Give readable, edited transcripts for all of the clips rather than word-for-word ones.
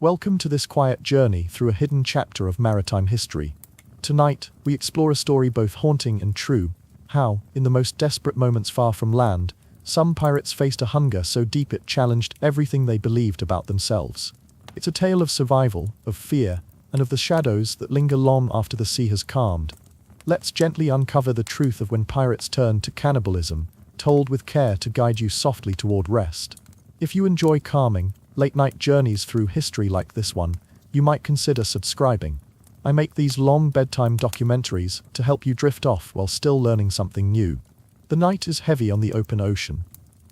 Welcome to this quiet journey through a hidden chapter of maritime history. Tonight, we explore a story both haunting and true, how, in the most desperate moments far from land, some pirates faced a hunger so deep it challenged everything they believed about themselves. It's a tale of survival, of fear, and of the shadows that linger long after the sea has calmed. Let's gently uncover the truth of when pirates turned to cannibalism, told with care to guide you softly toward rest. If you enjoy calming, late-night journeys through history like this one, you might consider subscribing. I make these long bedtime documentaries to help you drift off while still learning something new. The night is heavy on the open ocean.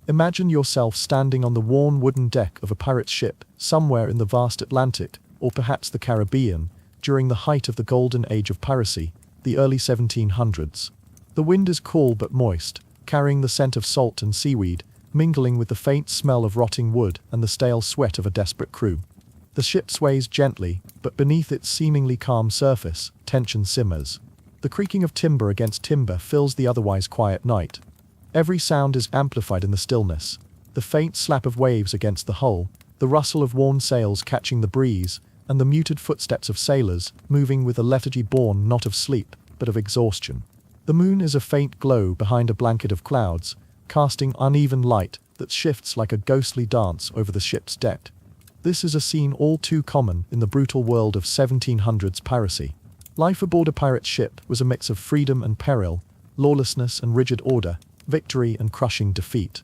Imagine yourself standing on the worn wooden deck of a pirate's ship somewhere in the vast Atlantic, or perhaps the Caribbean, during the height of the golden age of piracy, the early 1700s. The wind is cool but moist, carrying the scent of salt and seaweed, mingling with the faint smell of rotting wood and the stale sweat of a desperate crew. The ship sways gently, but beneath its seemingly calm surface, tension simmers. The creaking of timber against timber fills the otherwise quiet night. Every sound is amplified in the stillness. The faint slap of waves against the hull, the rustle of worn sails catching the breeze, and the muted footsteps of sailors, moving with a lethargy born not of sleep, but of exhaustion. The moon is a faint glow behind a blanket of clouds, casting uneven light that shifts like a ghostly dance over the ship's deck. This is a scene all too common in the brutal world of 1700s piracy. Life aboard a pirate ship was a mix of freedom and peril, lawlessness and rigid order, victory and crushing defeat.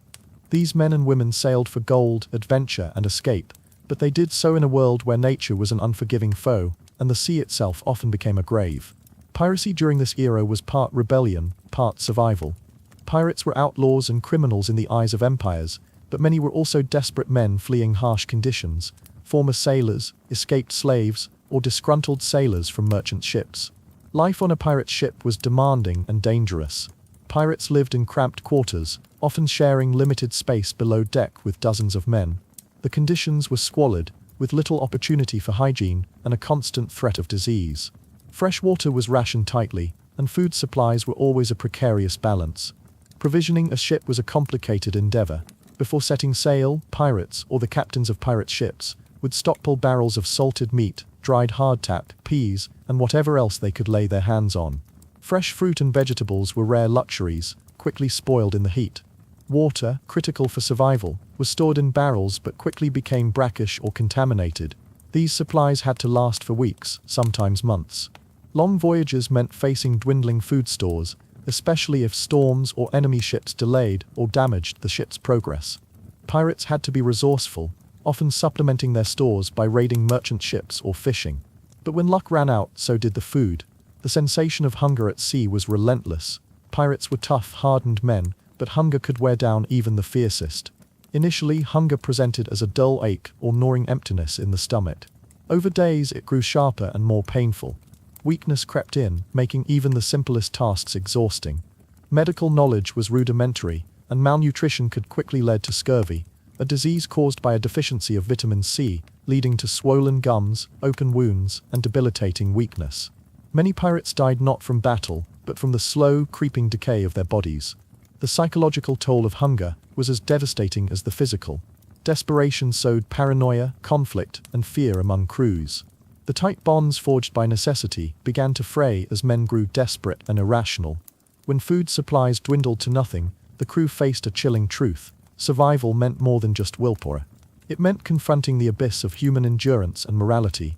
These men and women sailed for gold, adventure, and escape, but they did so in a world where nature was an unforgiving foe, and the sea itself often became a grave. Piracy during this era was part rebellion, part survival. Pirates were outlaws and criminals in the eyes of empires, but many were also desperate men fleeing harsh conditions, former sailors, escaped slaves, or disgruntled sailors from merchant ships. Life on a pirate ship was demanding and dangerous. Pirates lived in cramped quarters, often sharing limited space below deck with dozens of men. The conditions were squalid, with little opportunity for hygiene and a constant threat of disease. Fresh water was rationed tightly, and food supplies were always a precarious balance. Provisioning a ship was a complicated endeavor. Before setting sail, pirates, or the captains of pirate ships, would stockpile barrels of salted meat, dried hardtack, peas, and whatever else they could lay their hands on. Fresh fruit and vegetables were rare luxuries, quickly spoiled in the heat. Water, critical for survival, was stored in barrels but quickly became brackish or contaminated. These supplies had to last for weeks, sometimes months. Long voyages meant facing dwindling food stores, especially if storms or enemy ships delayed or damaged the ship's progress. Pirates had to be resourceful, often supplementing their stores by raiding merchant ships or fishing. But when luck ran out, so did the food. The sensation of hunger at sea was relentless. Pirates were tough, hardened men, but hunger could wear down even the fiercest. Initially, hunger presented as a dull ache or gnawing emptiness in the stomach. Over days, it grew sharper and more painful. Weakness crept in, making even the simplest tasks exhausting. Medical knowledge was rudimentary, and malnutrition could quickly lead to scurvy, a disease caused by a deficiency of vitamin C, leading to swollen gums, open wounds, and debilitating weakness. Many pirates died not from battle, but from the slow, creeping decay of their bodies. The psychological toll of hunger was as devastating as the physical. Desperation sowed paranoia, conflict, and fear among crews. The tight bonds forged by necessity began to fray as men grew desperate and irrational. When food supplies dwindled to nothing, the crew faced a chilling truth. Survival meant more than just willpower. It meant confronting the abyss of human endurance and morality.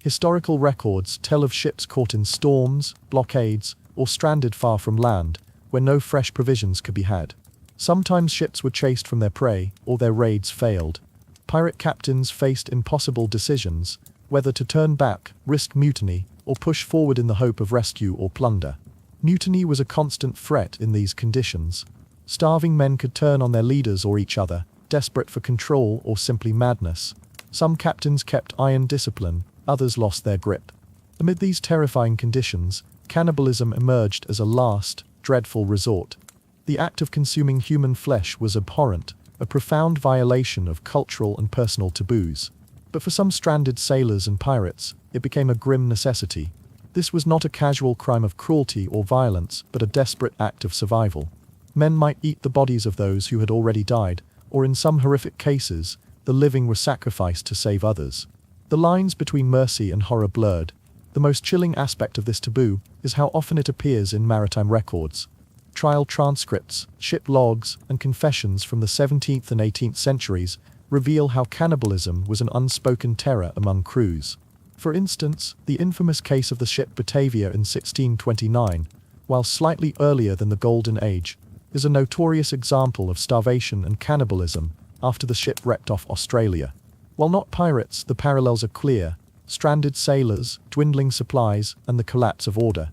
Historical records tell of ships caught in storms, blockades, or stranded far from land, where no fresh provisions could be had. Sometimes ships were chased from their prey, or their raids failed. Pirate captains faced impossible decisions, whether to turn back, risk mutiny, or push forward in the hope of rescue or plunder. Mutiny was a constant threat in these conditions. Starving men could turn on their leaders or each other, desperate for control or simply madness. Some captains kept iron discipline, others lost their grip. Amid these terrifying conditions, cannibalism emerged as a last, dreadful resort. The act of consuming human flesh was abhorrent, a profound violation of cultural and personal taboos. But for some stranded sailors and pirates, it became a grim necessity. This was not a casual crime of cruelty or violence, but a desperate act of survival. Men might eat the bodies of those who had already died, or in some horrific cases, the living were sacrificed to save others. The lines between mercy and horror blurred. The most chilling aspect of this taboo is how often it appears in maritime records. Trial transcripts, ship logs, and confessions from the 17th and 18th centuries reveal how cannibalism was an unspoken terror among crews. For instance, the infamous case of the ship Batavia in 1629, while slightly earlier than the Golden Age, is a notorious example of starvation and cannibalism after the ship wrecked off Australia. While not pirates, the parallels are clear: stranded sailors, dwindling supplies, and the collapse of order.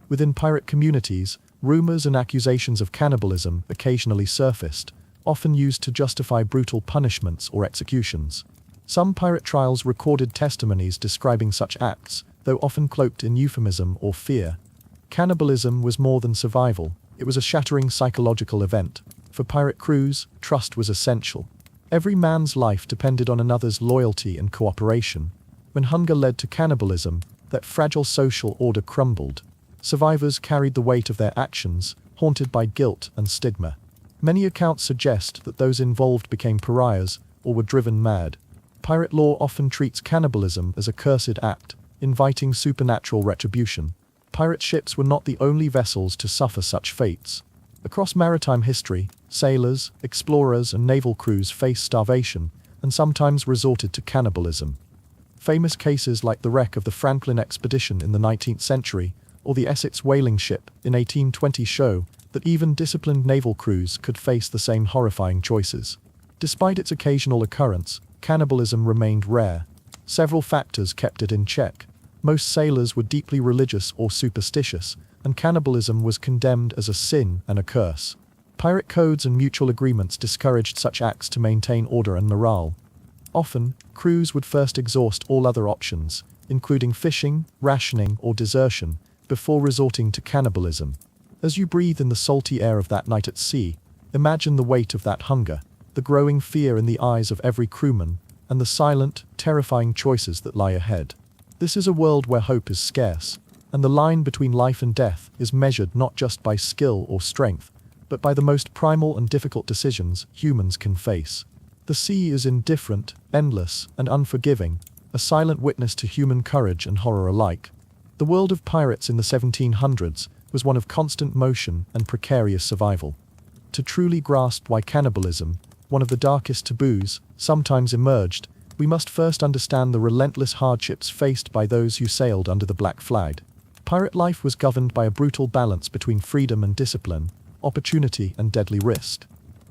Within pirate communities, rumors and accusations of cannibalism occasionally surfaced, often used to justify brutal punishments or executions. Some pirate trials recorded testimonies describing such acts, though often cloaked in euphemism or fear. Cannibalism was more than survival, it was a shattering psychological event. For pirate crews, trust was essential. Every man's life depended on another's loyalty and cooperation. When hunger led to cannibalism, that fragile social order crumbled. Survivors carried the weight of their actions, haunted by guilt and stigma. Many accounts suggest that those involved became pariahs or were driven mad. Pirate lore often treats cannibalism as a cursed act, inviting supernatural retribution. Pirate ships were not the only vessels to suffer such fates. Across maritime history, sailors, explorers, and naval crews faced starvation and sometimes resorted to cannibalism. Famous cases like the wreck of the Franklin expedition in the 19th century or the Essex whaling ship in 1820 show that even disciplined naval crews could face the same horrifying choices. Despite its occasional occurrence, cannibalism remained rare. Several factors kept it in check. Most sailors were deeply religious or superstitious, and cannibalism was condemned as a sin and a curse. Pirate codes and mutual agreements discouraged such acts to maintain order and morale. Often, crews would first exhaust all other options, including fishing, rationing, or desertion, before resorting to cannibalism. As you breathe in the salty air of that night at sea, imagine the weight of that hunger, the growing fear in the eyes of every crewman, and the silent, terrifying choices that lie ahead. This is a world where hope is scarce, and the line between life and death is measured not just by skill or strength, but by the most primal and difficult decisions humans can face. The sea is indifferent, endless, and unforgiving, a silent witness to human courage and horror alike. The world of pirates in the 1700s was one of constant motion and precarious survival. To truly grasp why cannibalism, one of the darkest taboos, sometimes emerged, we must first understand the relentless hardships faced by those who sailed under the black flag. Pirate life was governed by a brutal balance between freedom and discipline, opportunity and deadly risk.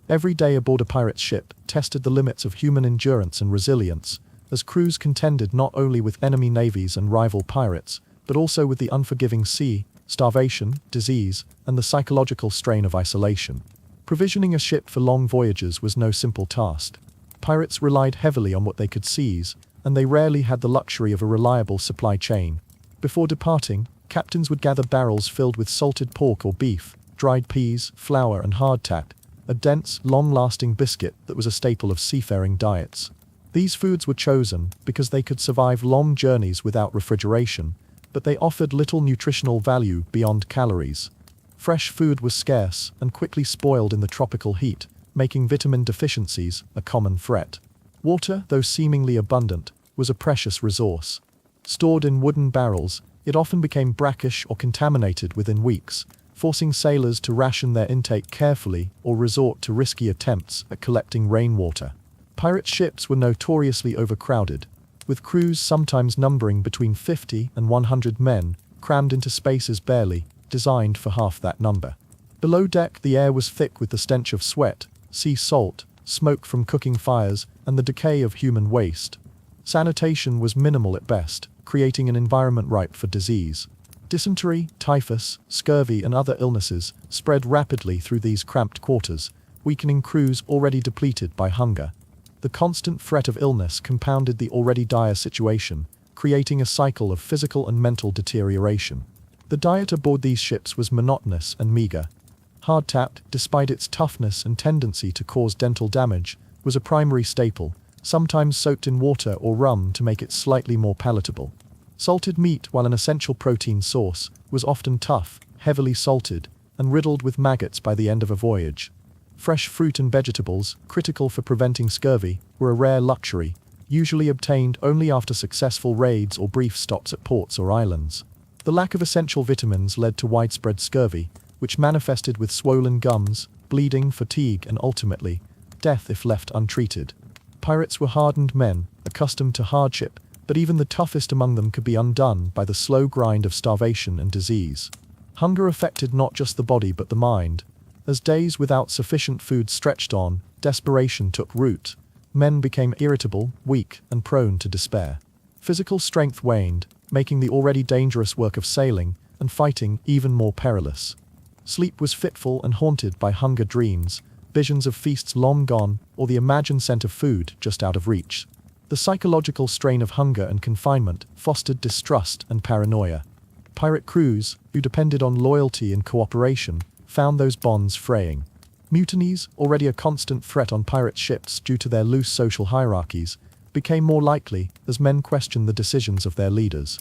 Every day aboard a pirate's ship tested the limits of human endurance and resilience, as crews contended not only with enemy navies and rival pirates, but also with the unforgiving sea, starvation, disease, and the psychological strain of isolation. Provisioning a ship for long voyages was no simple task. Pirates relied heavily on what they could seize, and they rarely had the luxury of a reliable supply chain. Before departing, captains would gather barrels filled with salted pork or beef, dried peas, flour, and hardtack, a dense, long-lasting biscuit that was a staple of seafaring diets. These foods were chosen because they could survive long journeys without refrigeration, but they offered little nutritional value beyond calories. Fresh food was scarce and quickly spoiled in the tropical heat, making vitamin deficiencies a common threat. Water, though seemingly abundant, was a precious resource. Stored in wooden barrels, it often became brackish or contaminated within weeks, forcing sailors to ration their intake carefully or resort to risky attempts at collecting rainwater. Pirate ships were notoriously overcrowded, with crews sometimes numbering between 50 and 100 men, crammed into spaces barely designed for half that number. Below deck, the air was thick with the stench of sweat, sea salt, smoke from cooking fires, and the decay of human waste. Sanitation was minimal at best, creating an environment ripe for disease. Dysentery, typhus, scurvy, and other illnesses spread rapidly through these cramped quarters, weakening crews already depleted by hunger. The constant threat of illness compounded the already dire situation, creating a cycle of physical and mental deterioration. The diet aboard these ships was monotonous and meager. Hardtack, despite its toughness and tendency to cause dental damage, was a primary staple, sometimes soaked in water or rum to make it slightly more palatable. Salted meat, while an essential protein source, was often tough, heavily salted, and riddled with maggots by the end of a voyage. Fresh fruit and vegetables, critical for preventing scurvy, were a rare luxury, usually obtained only after successful raids or brief stops at ports or islands. The lack of essential vitamins led to widespread scurvy, which manifested with swollen gums, bleeding, fatigue, and ultimately, death if left untreated. Pirates were hardened men, accustomed to hardship, but even the toughest among them could be undone by the slow grind of starvation and disease. Hunger affected not just the body but the mind. As days without sufficient food stretched on, desperation took root. Men became irritable, weak, and prone to despair. Physical strength waned, making the already dangerous work of sailing and fighting even more perilous. Sleep was fitful and haunted by hunger dreams, visions of feasts long gone, or the imagined scent of food just out of reach. The psychological strain of hunger and confinement fostered distrust and paranoia. Pirate crews, who depended on loyalty and cooperation, found those bonds fraying. Mutinies, already a constant threat on pirate ships due to their loose social hierarchies, became more likely as men questioned the decisions of their leaders.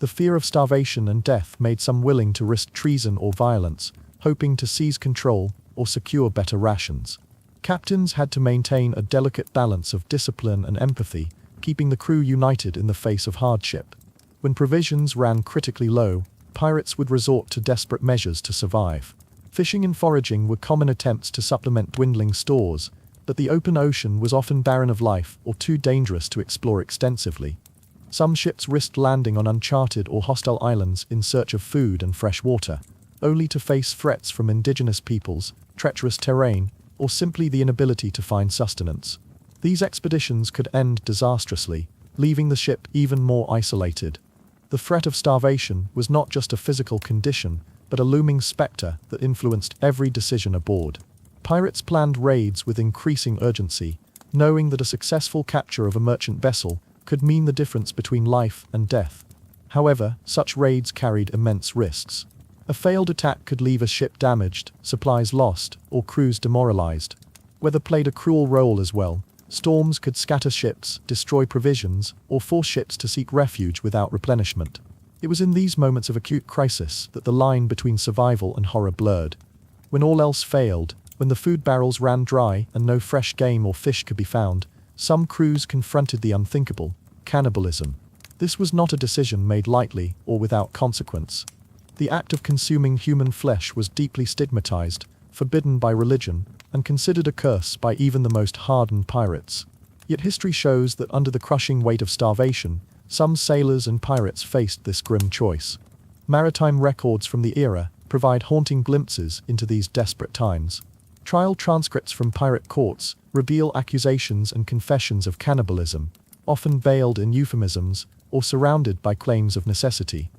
The fear of starvation and death made some willing to risk treason or violence, hoping to seize control or secure better rations. Captains had to maintain a delicate balance of discipline and empathy, keeping the crew united in the face of hardship. When provisions ran critically low, pirates would resort to desperate measures to survive. Fishing and foraging were common attempts to supplement dwindling stores, but the open ocean was often barren of life or too dangerous to explore extensively. Some ships risked landing on uncharted or hostile islands in search of food and fresh water, only to face threats from indigenous peoples, treacherous terrain, or simply the inability to find sustenance. These expeditions could end disastrously, leaving the ship even more isolated. The threat of starvation was not just a physical condition, but a looming specter that influenced every decision aboard. Pirates planned raids with increasing urgency, knowing that a successful capture of a merchant vessel could mean the difference between life and death. However, such raids carried immense risks. A failed attack could leave a ship damaged, supplies lost, or crews demoralized. Weather played a cruel role as well. Storms could scatter ships, destroy provisions, or force ships to seek refuge without replenishment. It was in these moments of acute crisis that the line between survival and horror blurred. When all else failed, when the food barrels ran dry and no fresh game or fish could be found, some crews confronted the unthinkable: cannibalism. This was not a decision made lightly or without consequence. The act of consuming human flesh was deeply stigmatized, forbidden by religion, and considered a curse by even the most hardened pirates. Yet history shows that under the crushing weight of starvation, some sailors and pirates faced this grim choice. Maritime records from the era provide haunting glimpses into these desperate times. Trial transcripts from pirate courts reveal accusations and confessions of cannibalism, often veiled in euphemisms or surrounded by claims of necessity.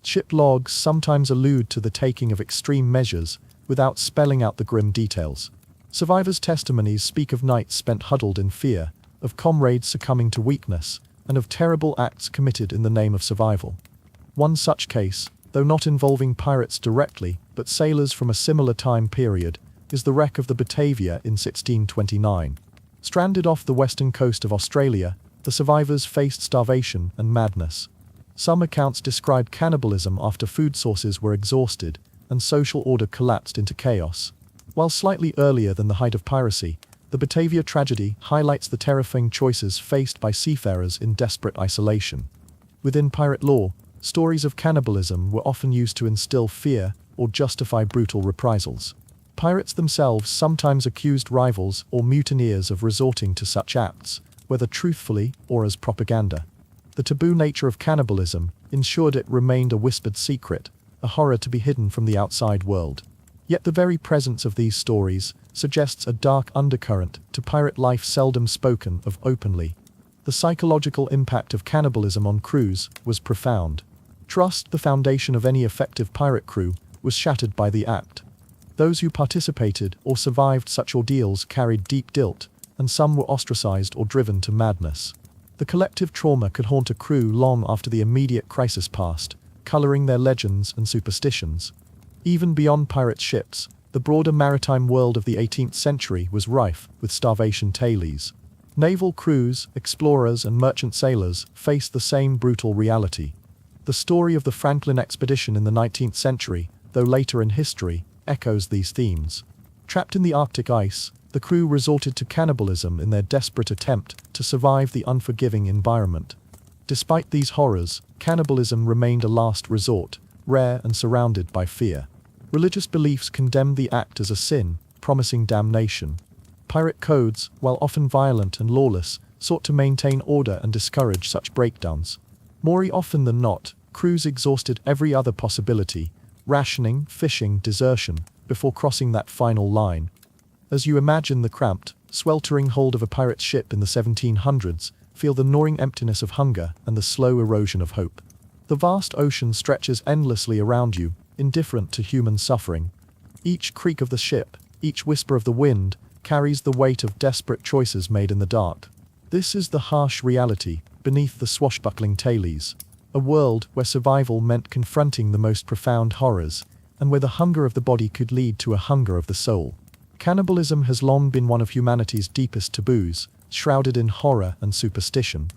Ship logs sometimes allude to the taking of extreme measures without spelling out the grim details. Survivors' testimonies speak of nights spent huddled in fear, of comrades succumbing to weakness, and of terrible acts committed in the name of survival. One such case, though not involving pirates directly, but sailors from a similar time period, is the wreck of the Batavia in 1629. Stranded off the western coast of Australia, the survivors faced starvation and madness. Some accounts describe cannibalism after food sources were exhausted and social order collapsed into chaos. While slightly earlier than the height of piracy, the Batavia tragedy highlights the terrifying choices faced by seafarers in desperate isolation. Within pirate lore, stories of cannibalism were often used to instill fear or justify brutal reprisals. Pirates themselves sometimes accused rivals or mutineers of resorting to such acts, whether truthfully or as propaganda. The taboo nature of cannibalism ensured it remained a whispered secret, a horror to be hidden from the outside world. Yet the very presence of these stories suggests a dark undercurrent to pirate life seldom spoken of openly. The psychological impact of cannibalism on crews was profound. Trust, the foundation of any effective pirate crew, was shattered by the act. Those who participated or survived such ordeals carried deep guilt, and some were ostracized or driven to madness. The collective trauma could haunt a crew long after the immediate crisis passed, coloring their legends and superstitions. Even beyond pirate ships, the broader maritime world of the 18th century was rife with starvation tales. Naval crews, explorers, and merchant sailors faced the same brutal reality. The story of the Franklin expedition in the 19th century, though later in history, echoes these themes. Trapped in the Arctic ice, the crew resorted to cannibalism in their desperate attempt to survive the unforgiving environment. Despite these horrors, cannibalism remained a last resort, rare and surrounded by fear. Religious beliefs condemned the act as a sin, promising damnation. Pirate codes, while often violent and lawless, sought to maintain order and discourage such breakdowns. More often than not, crews exhausted every other possibility, rationing, fishing, desertion, before crossing that final line. As you imagine the cramped, sweltering hold of a pirate ship in the 1700s, feel the gnawing emptiness of hunger and the slow erosion of hope. The vast ocean stretches endlessly around you, indifferent to human suffering. Each creak of the ship, each whisper of the wind, carries the weight of desperate choices made in the dark. This is the harsh reality, beneath the swashbuckling tailies. A world where survival meant confronting the most profound horrors, and where the hunger of the body could lead to a hunger of the soul. Cannibalism has long been one of humanity's deepest taboos, shrouded in horror and superstition.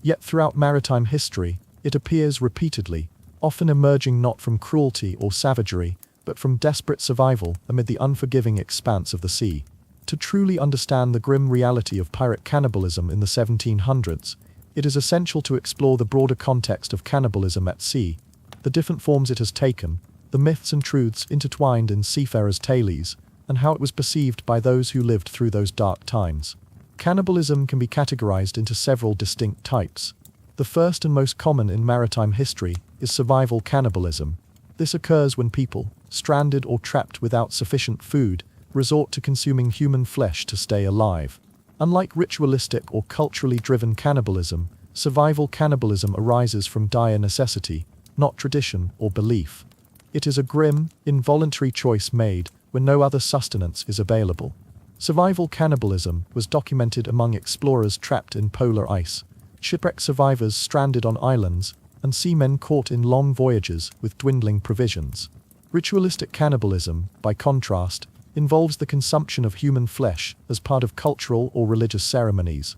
Yet throughout maritime history, it appears repeatedly, often emerging not from cruelty or savagery, but from desperate survival amid the unforgiving expanse of the sea. To truly understand the grim reality of pirate cannibalism in the 1700s, it is essential to explore the broader context of cannibalism at sea, the different forms it has taken, the myths and truths intertwined in seafarers' tailies, and how it was perceived by those who lived through those dark times. Cannibalism can be categorized into several distinct types. The first and most common in maritime history is survival cannibalism. This occurs when people, stranded or trapped without sufficient food, resort to consuming human flesh to stay alive. Unlike ritualistic or culturally driven cannibalism, survival cannibalism arises from dire necessity, not tradition or belief. It is a grim, involuntary choice made when no other sustenance is available. Survival cannibalism was documented among explorers trapped in polar ice, shipwreck survivors stranded on islands, and seamen caught in long voyages with dwindling provisions. Ritualistic cannibalism, by contrast, involves the consumption of human flesh as part of cultural or religious ceremonies.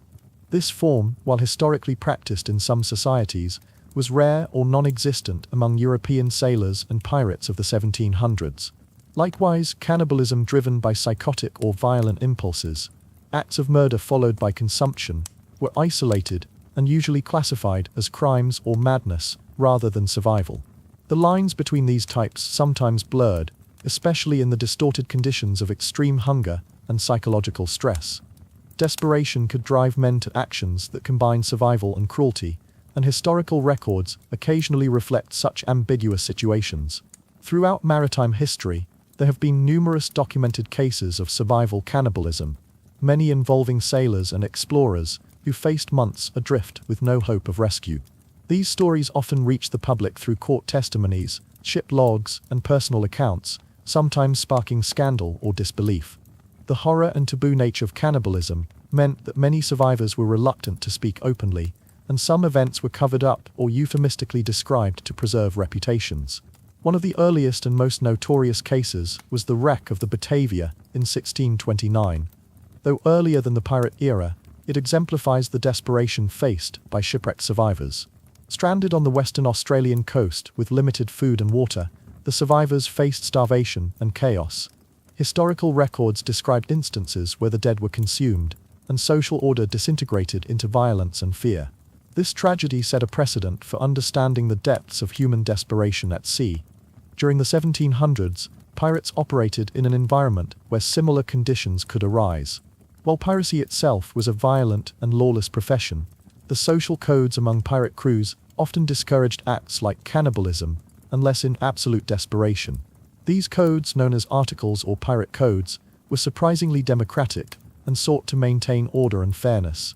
This form, while historically practiced in some societies, was rare or non-existent among European sailors and pirates of the 1700s. Likewise, cannibalism driven by psychotic or violent impulses, acts of murder followed by consumption, were isolated and usually classified as crimes or madness rather than survival. The lines between these types sometimes blurred, especially in the distorted conditions of extreme hunger and psychological stress. Desperation could drive men to actions that combine survival and cruelty, and historical records occasionally reflect such ambiguous situations. Throughout maritime history, there have been numerous documented cases of survival cannibalism, many involving sailors and explorers who faced months adrift with no hope of rescue. These stories often reach the public through court testimonies, ship logs, and personal accounts, sometimes sparking scandal or disbelief. The horror and taboo nature of cannibalism meant that many survivors were reluctant to speak openly, and some events were covered up or euphemistically described to preserve reputations. One of the earliest and most notorious cases was the wreck of the Batavia in 1629. Though earlier than the pirate era, it exemplifies the desperation faced by shipwrecked survivors. Stranded on the Western Australian coast with limited food and water, the survivors faced starvation and chaos. Historical records described instances where the dead were consumed, and social order disintegrated into violence and fear. This tragedy set a precedent for understanding the depths of human desperation at sea. During the 1700s, pirates operated in an environment where similar conditions could arise. While piracy itself was a violent and lawless profession, the social codes among pirate crews often discouraged acts like cannibalism, unless in absolute desperation. These codes, known as articles or pirate codes, were surprisingly democratic and sought to maintain order and fairness.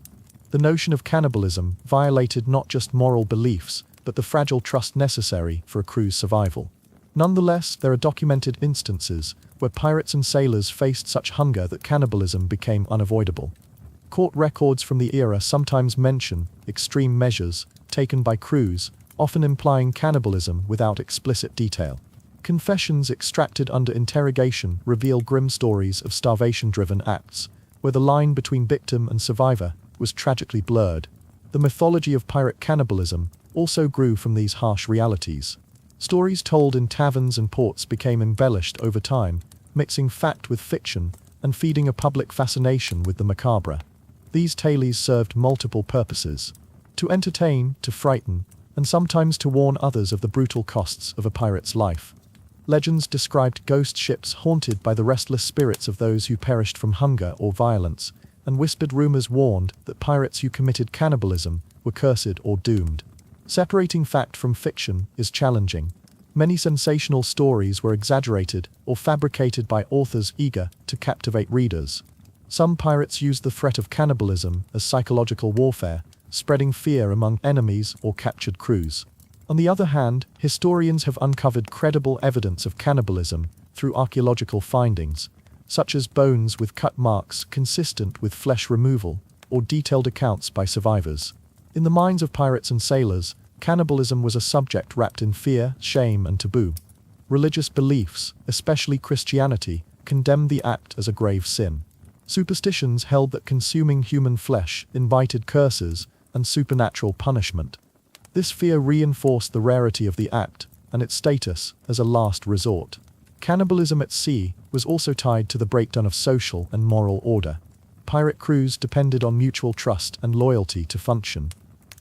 The notion of cannibalism violated not just moral beliefs, but the fragile trust necessary for a crew's survival. Nonetheless, there are documented instances where pirates and sailors faced such hunger that cannibalism became unavoidable. Court records from the era sometimes mention extreme measures taken by crews, often implying cannibalism without explicit detail. Confessions extracted under interrogation reveal grim stories of starvation-driven acts, where the line between victim and survivor was tragically blurred. The mythology of pirate cannibalism also grew from these harsh realities. Stories told in taverns and ports became embellished over time, mixing fact with fiction and feeding a public fascination with the macabre. These tales served multiple purposes: to entertain, to frighten, and sometimes to warn others of the brutal costs of a pirate's life. Legends described ghost ships haunted by the restless spirits of those who perished from hunger or violence, and whispered rumors warned that pirates who committed cannibalism were cursed or doomed. Separating fact from fiction is challenging. Many sensational stories were exaggerated or fabricated by authors eager to captivate readers. Some pirates used the threat of cannibalism as psychological warfare, spreading fear among enemies or captured crews. On the other hand, historians have uncovered credible evidence of cannibalism through archaeological findings, such as bones with cut marks consistent with flesh removal, or detailed accounts by survivors. In the minds of pirates and sailors, cannibalism was a subject wrapped in fear, shame, and taboo. Religious beliefs, especially Christianity, condemned the act as a grave sin. Superstitions held that consuming human flesh invited curses and supernatural punishment. This fear reinforced the rarity of the act and its status as a last resort. Cannibalism at sea was also tied to the breakdown of social and moral order. Pirate crews depended on mutual trust and loyalty to function.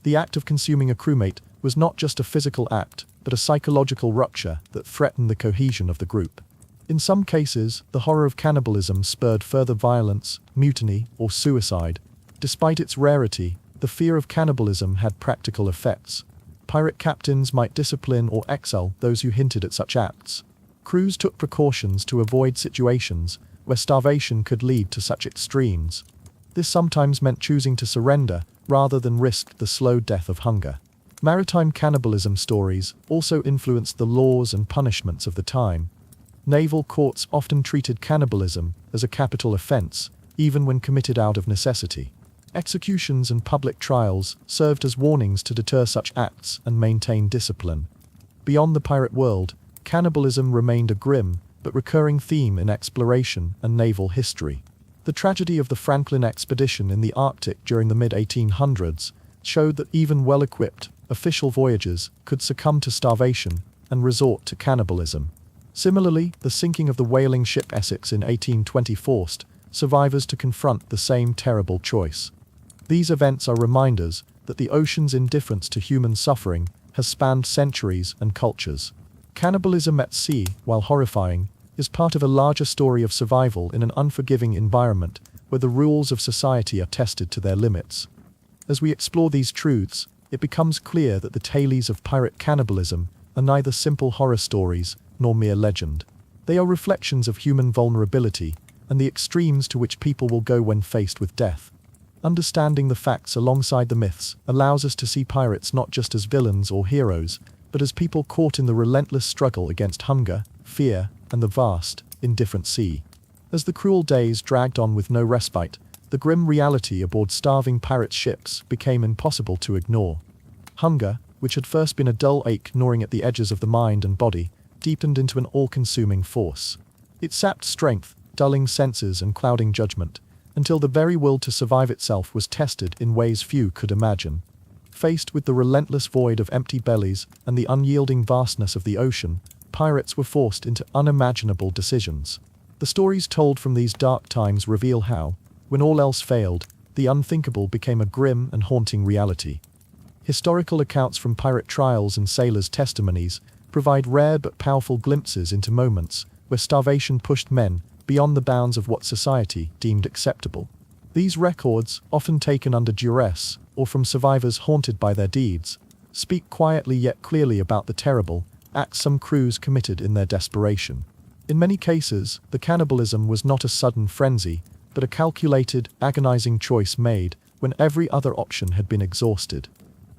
The act of consuming a crewmate was not just a physical act, but a psychological rupture that threatened the cohesion of the group. In some cases, the horror of cannibalism spurred further violence, mutiny, or suicide. Despite its rarity, the fear of cannibalism had practical effects. Pirate captains might discipline or exile those who hinted at such acts. Crews took precautions to avoid situations where starvation could lead to such extremes. This sometimes meant choosing to surrender rather than risk the slow death of hunger. Maritime cannibalism stories also influenced the laws and punishments of the time. Naval courts often treated cannibalism as a capital offense, even when committed out of necessity. Executions and public trials served as warnings to deter such acts and maintain discipline. Beyond the pirate world, cannibalism remained a grim but recurring theme in exploration and naval history. The tragedy of the Franklin expedition in the Arctic during the mid-1800s showed that even well-equipped, official voyagers could succumb to starvation and resort to cannibalism. Similarly, the sinking of the whaling ship Essex in 1820 forced survivors to confront the same terrible choice. These events are reminders that the ocean's indifference to human suffering has spanned centuries and cultures. Cannibalism at sea, while horrifying, is part of a larger story of survival in an unforgiving environment where the rules of society are tested to their limits. As we explore these truths, it becomes clear that the tales of pirate cannibalism are neither simple horror stories nor mere legend. They are reflections of human vulnerability and the extremes to which people will go when faced with death. Understanding the facts alongside the myths allows us to see pirates not just as villains or heroes, but as people caught in the relentless struggle against hunger, fear, and the vast, indifferent sea. As the cruel days dragged on with no respite, the grim reality aboard starving pirate ships became impossible to ignore. Hunger, which had first been a dull ache gnawing at the edges of the mind and body, deepened into an all-consuming force. It sapped strength, dulling senses and clouding judgment, until the very will to survive itself was tested in ways few could imagine. Faced with the relentless void of empty bellies and the unyielding vastness of the ocean, pirates were forced into unimaginable decisions. The stories told from these dark times reveal how, when all else failed, the unthinkable became a grim and haunting reality. Historical accounts from pirate trials and sailors' testimonies provide rare but powerful glimpses into moments where starvation pushed men beyond the bounds of what society deemed acceptable. These records, often taken under duress or from survivors haunted by their deeds, speak quietly yet clearly about the terrible acts some crews committed in their desperation. In many cases, the cannibalism was not a sudden frenzy, but a calculated, agonizing choice made when every other option had been exhausted.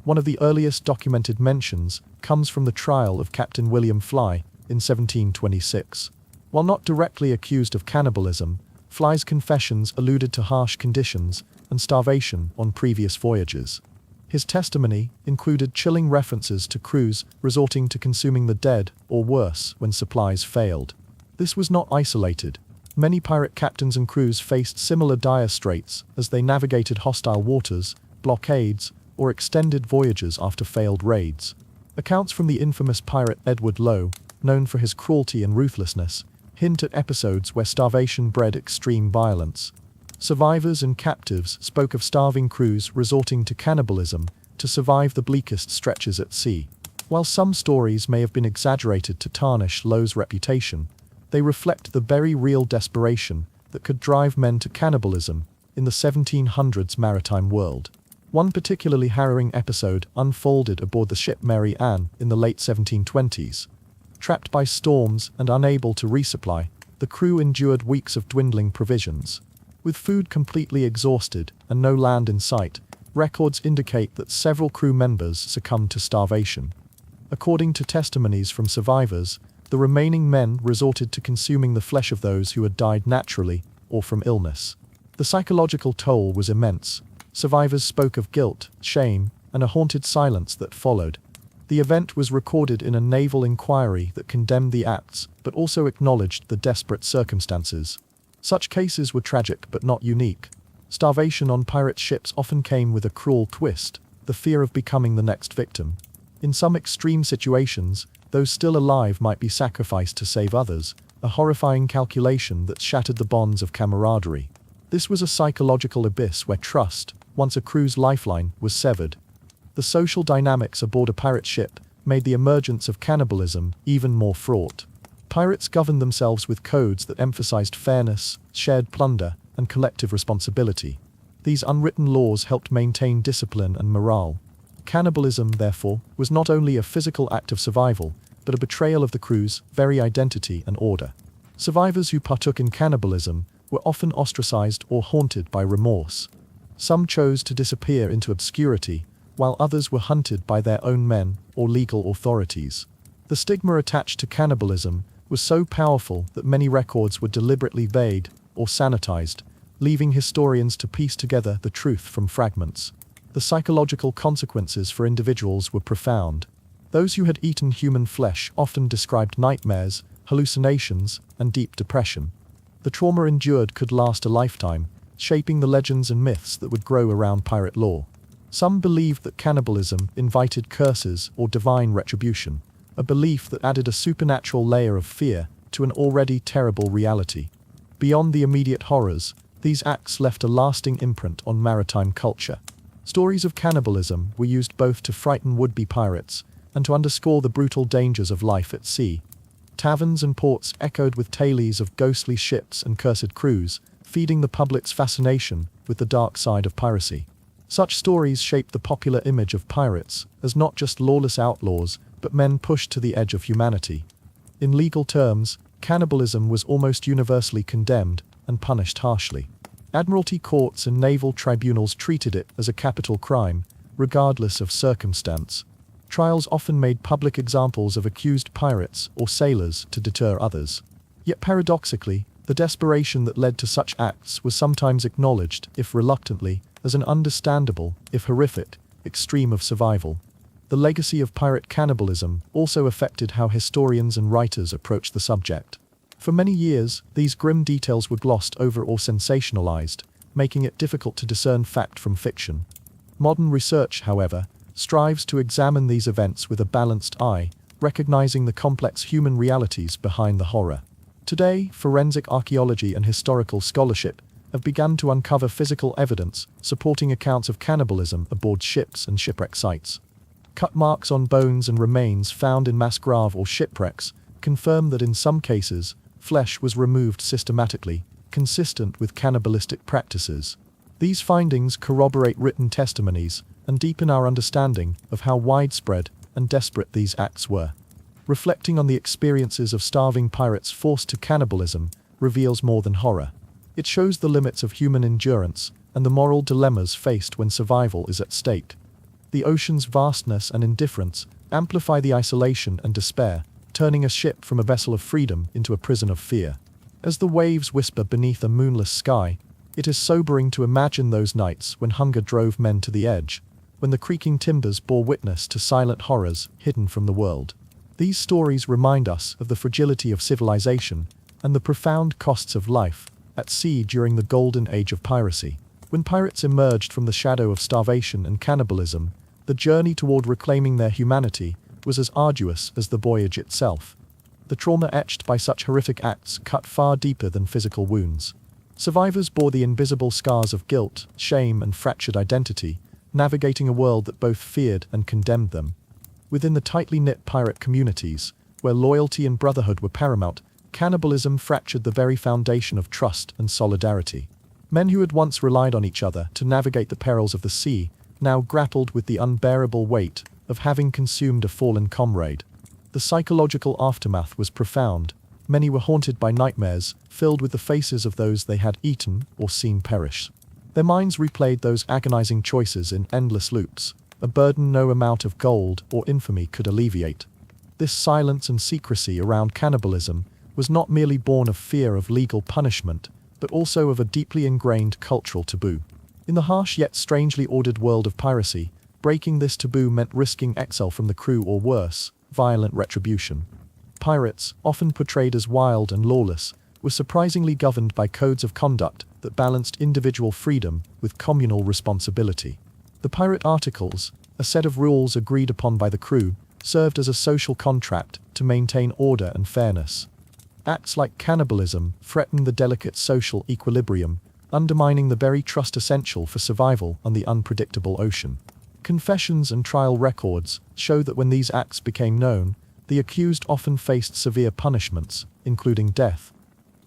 One of the earliest documented mentions comes from the trial of Captain William Fly in 1726. While not directly accused of cannibalism, Fly's confessions alluded to harsh conditions and starvation on previous voyages. His testimony included chilling references to crews resorting to consuming the dead, or worse, when supplies failed. This was not isolated. Many pirate captains and crews faced similar dire straits as they navigated hostile waters, blockades, or extended voyages after failed raids. Accounts from the infamous pirate Edward Lowe, known for his cruelty and ruthlessness, hint at episodes where starvation bred extreme violence. Survivors and captives spoke of starving crews resorting to cannibalism to survive the bleakest stretches at sea. While some stories may have been exaggerated to tarnish Lowe's reputation, they reflect the very real desperation that could drive men to cannibalism in the 1700s maritime world. One particularly harrowing episode unfolded aboard the ship Mary Ann in the late 1720s. Trapped by storms and unable to resupply, the crew endured weeks of dwindling provisions. With food completely exhausted and no land in sight, records indicate that several crew members succumbed to starvation. According to testimonies from survivors, the remaining men resorted to consuming the flesh of those who had died naturally or from illness. The psychological toll was immense. Survivors spoke of guilt, shame, and a haunted silence that followed. The event was recorded in a naval inquiry that condemned the acts, but also acknowledged the desperate circumstances. Such cases were tragic but not unique. Starvation on pirate ships often came with a cruel twist, the fear of becoming the next victim. In some extreme situations, those still alive might be sacrificed to save others, a horrifying calculation that shattered the bonds of camaraderie. This was a psychological abyss where trust, once a crew's lifeline, was severed. The social dynamics aboard a pirate ship made the emergence of cannibalism even more fraught. Pirates governed themselves with codes that emphasized fairness, shared plunder, and collective responsibility. These unwritten laws helped maintain discipline and morale. Cannibalism, therefore, was not only a physical act of survival, but a betrayal of the crew's very identity and order. Survivors who partook in cannibalism were often ostracized or haunted by remorse. Some chose to disappear into obscurity, while others were hunted by their own men or legal authorities. The stigma attached to cannibalism was so powerful that many records were deliberately vague or sanitized, leaving historians to piece together the truth from fragments. The psychological consequences for individuals were profound. Those who had eaten human flesh often described nightmares, hallucinations, and deep depression. The trauma endured could last a lifetime, shaping the legends and myths that would grow around pirate lore. Some believed that cannibalism invited curses or divine retribution, a belief that added a supernatural layer of fear to an already terrible reality. Beyond the immediate horrors, these acts left a lasting imprint on maritime culture. Stories of cannibalism were used both to frighten would-be pirates and to underscore the brutal dangers of life at sea. Taverns and ports echoed with tales of ghostly ships and cursed crews, feeding the public's fascination with the dark side of piracy. Such stories shaped the popular image of pirates as not just lawless outlaws, but men pushed to the edge of humanity. In legal terms, cannibalism was almost universally condemned and punished harshly. Admiralty courts and naval tribunals treated it as a capital crime, regardless of circumstance. Trials often made public examples of accused pirates or sailors to deter others. Yet paradoxically, the desperation that led to such acts was sometimes acknowledged, if reluctantly, as an understandable, if horrific, extreme of survival. The legacy of pirate cannibalism also affected how historians and writers approached the subject. For many years, these grim details were glossed over or sensationalized, making it difficult to discern fact from fiction. Modern research, however, strives to examine these events with a balanced eye, recognizing the complex human realities behind the horror. Today, forensic archaeology and historical scholarship have begun to uncover physical evidence supporting accounts of cannibalism aboard ships and shipwreck sites. Cut marks on bones and remains found in mass grave or shipwrecks confirm that in some cases, flesh was removed systematically, consistent with cannibalistic practices. These findings corroborate written testimonies and deepen our understanding of how widespread and desperate these acts were. Reflecting on the experiences of starving pirates forced to cannibalism reveals more than horror. It shows the limits of human endurance and the moral dilemmas faced when survival is at stake. The ocean's vastness and indifference amplify the isolation and despair, turning a ship from a vessel of freedom into a prison of fear. As the waves whisper beneath a moonless sky, it is sobering to imagine those nights when hunger drove men to the edge, when the creaking timbers bore witness to silent horrors hidden from the world. These stories remind us of the fragility of civilization and the profound costs of life at sea during the golden age of piracy. When pirates emerged from the shadow of starvation and cannibalism, the journey toward reclaiming their humanity was as arduous as the voyage itself. The trauma etched by such horrific acts cut far deeper than physical wounds. Survivors bore the invisible scars of guilt, shame, and fractured identity, navigating a world that both feared and condemned them. Within the tightly knit pirate communities, where loyalty and brotherhood were paramount, cannibalism fractured the very foundation of trust and solidarity. Men who had once relied on each other to navigate the perils of the sea now grappled with the unbearable weight of having consumed a fallen comrade. The psychological aftermath was profound. Many were haunted by nightmares, filled with the faces of those they had eaten or seen perish. Their minds replayed those agonizing choices in endless loops, a burden no amount of gold or infamy could alleviate. This silence and secrecy around cannibalism was not merely born of fear of legal punishment, but also of a deeply ingrained cultural taboo. In the harsh yet strangely ordered world of piracy, breaking this taboo meant risking exile from the crew or worse, violent retribution. Pirates, often portrayed as wild and lawless, were surprisingly governed by codes of conduct that balanced individual freedom with communal responsibility. The Pirate Articles, a set of rules agreed upon by the crew, served as a social contract to maintain order and fairness. Acts like cannibalism threatened the delicate social equilibrium, undermining the very trust essential for survival on the unpredictable ocean. Confessions and trial records show that when these acts became known, the accused often faced severe punishments, including death.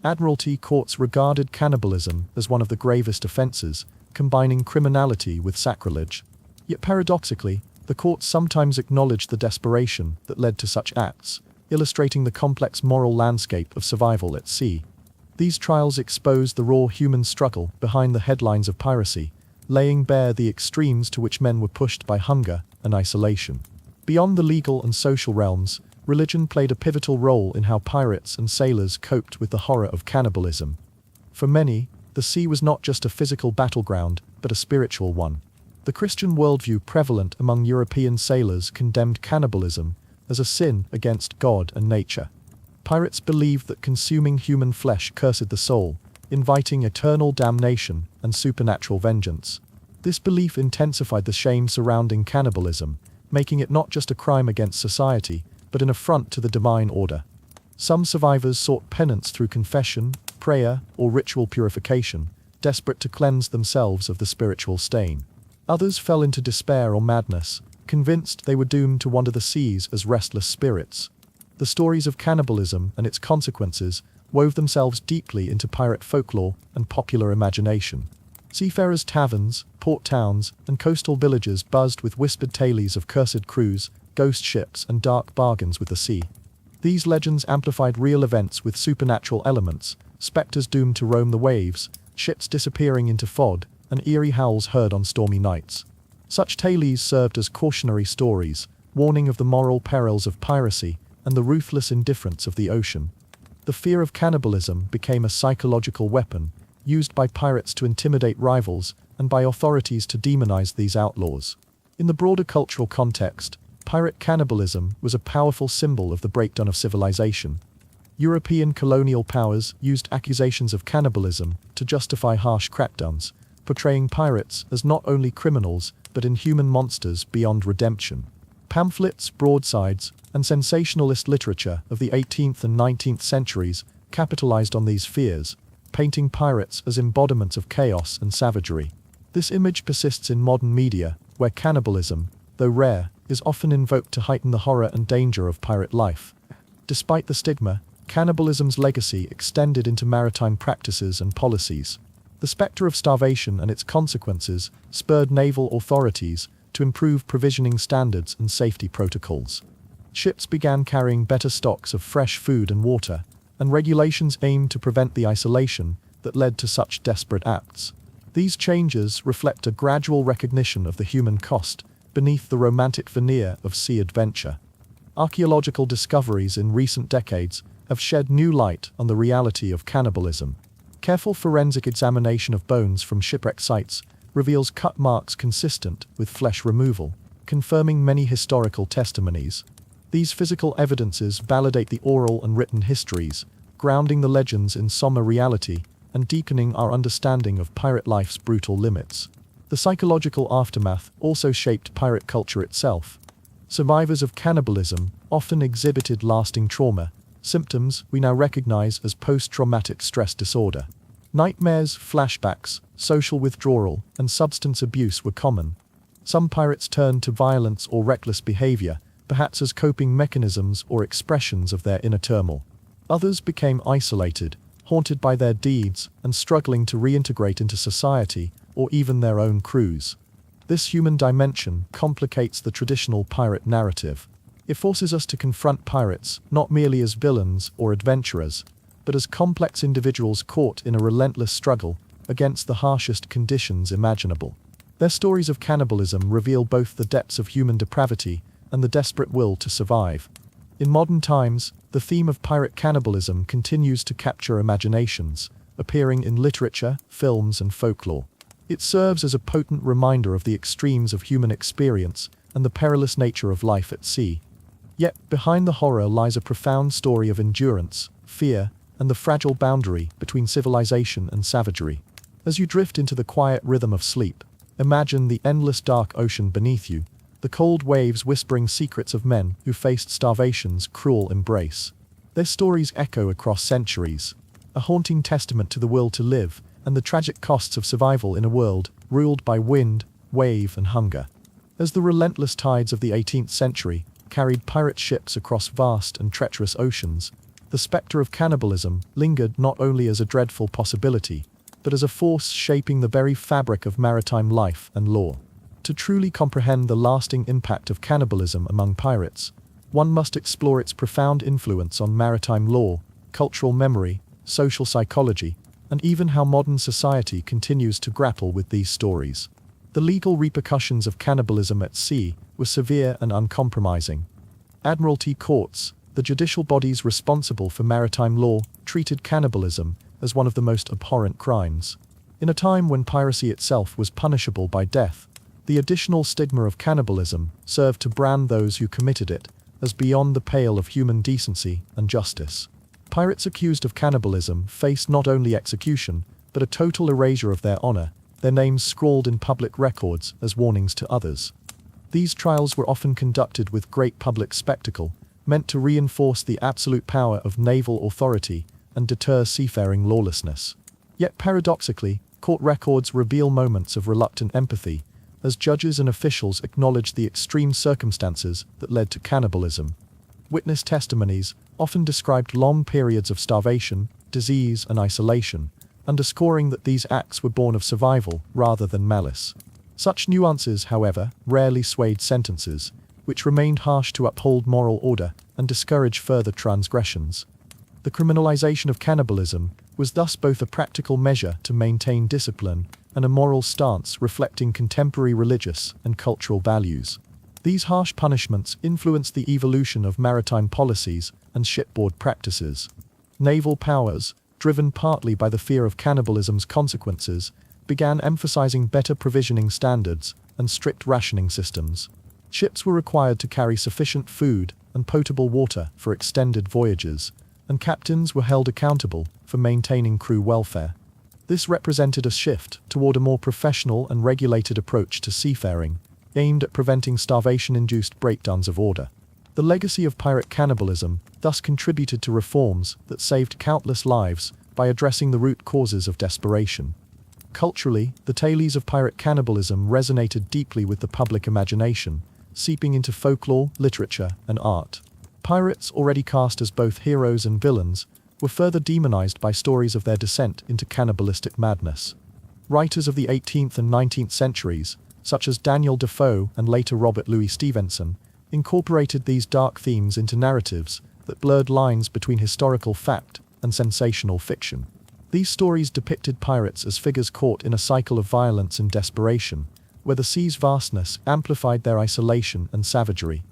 Admiralty courts regarded cannibalism as one of the gravest offenses, combining criminality with sacrilege. Yet paradoxically, the courts sometimes acknowledged the desperation that led to such acts, illustrating the complex moral landscape of survival at sea. These trials exposed the raw human struggle behind the headlines of piracy, laying bare the extremes to which men were pushed by hunger and isolation. Beyond the legal and social realms, religion played a pivotal role in how pirates and sailors coped with the horror of cannibalism. For many, the sea was not just a physical battleground, but a spiritual one. The Christian worldview prevalent among European sailors condemned cannibalism as a sin against God and nature. Pirates believed that consuming human flesh cursed the soul, inviting eternal damnation and supernatural vengeance. This belief intensified the shame surrounding cannibalism, making it not just a crime against society, but an affront to the divine order. Some survivors sought penance through confession, prayer, or ritual purification, desperate to cleanse themselves of the spiritual stain. Others fell into despair or madness, convinced they were doomed to wander the seas as restless spirits. The stories of cannibalism and its consequences wove themselves deeply into pirate folklore and popular imagination. Seafarers' taverns, port towns, and coastal villages buzzed with whispered tales of cursed crews, ghost ships, and dark bargains with the sea. These legends amplified real events with supernatural elements, specters doomed to roam the waves, ships disappearing into fog, and eerie howls heard on stormy nights. Such tales served as cautionary stories, warning of the moral perils of piracy and the ruthless indifference of the ocean. The fear of cannibalism became a psychological weapon, used by pirates to intimidate rivals and by authorities to demonize these outlaws. In the broader cultural context, pirate cannibalism was a powerful symbol of the breakdown of civilization. European colonial powers used accusations of cannibalism to justify harsh crackdowns, portraying pirates as not only criminals but inhuman monsters beyond redemption. Pamphlets, broadsides, and sensationalist literature of the 18th and 19th centuries capitalized on these fears, painting pirates as embodiments of chaos and savagery. This image persists in modern media, where cannibalism, though rare, is often invoked to heighten the horror and danger of pirate life. Despite the stigma, cannibalism's legacy extended into maritime practices and policies. The specter of starvation and its consequences spurred naval authorities to improve provisioning standards and safety protocols. Ships began carrying better stocks of fresh food and water, and regulations aimed to prevent the isolation that led to such desperate acts. These changes reflect a gradual recognition of the human cost beneath the romantic veneer of sea adventure. Archaeological discoveries in recent decades have shed new light on the reality of cannibalism. Careful forensic examination of bones from shipwreck sites reveals cut marks consistent with flesh removal, confirming many historical testimonies. These physical evidences validate the oral and written histories, grounding the legends in somber reality and deepening our understanding of pirate life's brutal limits. The psychological aftermath also shaped pirate culture itself. Survivors of cannibalism often exhibited lasting trauma, symptoms we now recognize as post-traumatic stress disorder. Nightmares, flashbacks, social withdrawal, and substance abuse were common. Some pirates turned to violence or reckless behavior, perhaps as coping mechanisms or expressions of their inner turmoil. Others became isolated, haunted by their deeds, and struggling to reintegrate into society or even their own crews. This human dimension complicates the traditional pirate narrative. It forces us to confront pirates not merely as villains or adventurers, but as complex individuals caught in a relentless struggle against the harshest conditions imaginable. Their stories of cannibalism reveal both the depths of human depravity and the desperate will to survive. In modern times, the theme of pirate cannibalism continues to capture imaginations, appearing in literature, films, and folklore. It serves as a potent reminder of the extremes of human experience and the perilous nature of life at sea. Yet, behind the horror lies a profound story of endurance, fear, and the fragile boundary between civilization and savagery. As you drift into the quiet rhythm of sleep, imagine the endless dark ocean beneath you, the cold waves whispering secrets of men who faced starvation's cruel embrace. Their stories echo across centuries, a haunting testament to the will to live and the tragic costs of survival in a world ruled by wind, wave, and hunger. As the relentless tides of the 18th century carried pirate ships across vast and treacherous oceans, the spectre of cannibalism lingered not only as a dreadful possibility, but as a force shaping the very fabric of maritime life and law. To truly comprehend the lasting impact of cannibalism among pirates, one must explore its profound influence on maritime law, cultural memory, social psychology, and even how modern society continues to grapple with these stories. The legal repercussions of cannibalism at sea were severe and uncompromising. Admiralty courts, the judicial bodies responsible for maritime law, treated cannibalism as one of the most abhorrent crimes. In a time when piracy itself was punishable by death, the additional stigma of cannibalism served to brand those who committed it as beyond the pale of human decency and justice. Pirates accused of cannibalism faced not only execution, but a total erasure of their honor, their names scrawled in public records as warnings to others. These trials were often conducted with great public spectacle, meant to reinforce the absolute power of naval authority and deter seafaring lawlessness. Yet paradoxically, court records reveal moments of reluctant empathy, as judges and officials acknowledged the extreme circumstances that led to cannibalism. Witness testimonies often described long periods of starvation, disease, and isolation, underscoring that these acts were born of survival rather than malice. Such nuances, however, rarely swayed sentences, which remained harsh to uphold moral order and discourage further transgressions. The criminalization of cannibalism was thus both a practical measure to maintain discipline and a moral stance reflecting contemporary religious and cultural values. These harsh punishments influenced the evolution of maritime policies and shipboard practices. Naval powers, driven partly by the fear of cannibalism's consequences, began emphasizing better provisioning standards and strict rationing systems. Ships were required to carry sufficient food and potable water for extended voyages, and captains were held accountable for maintaining crew welfare. This represented a shift toward a more professional and regulated approach to seafaring, aimed at preventing starvation-induced breakdowns of order. The legacy of pirate cannibalism thus contributed to reforms that saved countless lives by addressing the root causes of desperation. Culturally, the tales of pirate cannibalism resonated deeply with the public imagination, seeping into folklore, literature, and art. Pirates, already cast as both heroes and villains, were further demonized by stories of their descent into cannibalistic madness. Writers of the 18th and 19th centuries, such as Daniel Defoe and later Robert Louis Stevenson, incorporated these dark themes into narratives that blurred lines between historical fact and sensational fiction. These stories depicted pirates as figures caught in a cycle of violence and desperation, where the sea's vastness amplified their isolation and savagery.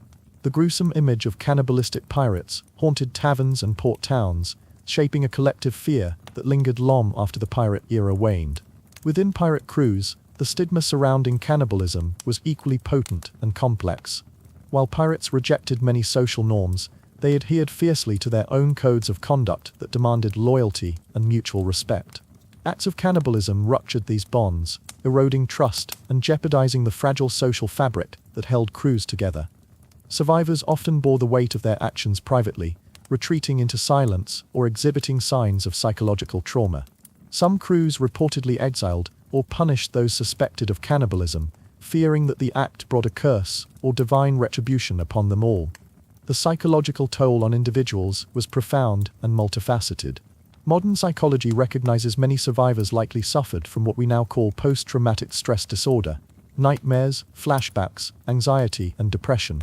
The gruesome image of cannibalistic pirates haunted taverns and port towns, shaping a collective fear that lingered long after the pirate era waned. Within pirate crews, the stigma surrounding cannibalism was equally potent and complex. While pirates rejected many social norms, they adhered fiercely to their own codes of conduct that demanded loyalty and mutual respect. Acts of cannibalism ruptured these bonds, eroding trust and jeopardizing the fragile social fabric that held crews together. Survivors often bore the weight of their actions privately, retreating into silence or exhibiting signs of psychological trauma. Some crews reportedly exiled or punished those suspected of cannibalism, fearing that the act brought a curse or divine retribution upon them all. The psychological toll on individuals was profound and multifaceted. Modern psychology recognizes many survivors likely suffered from what we now call post-traumatic stress disorder, nightmares, flashbacks, anxiety, and depression.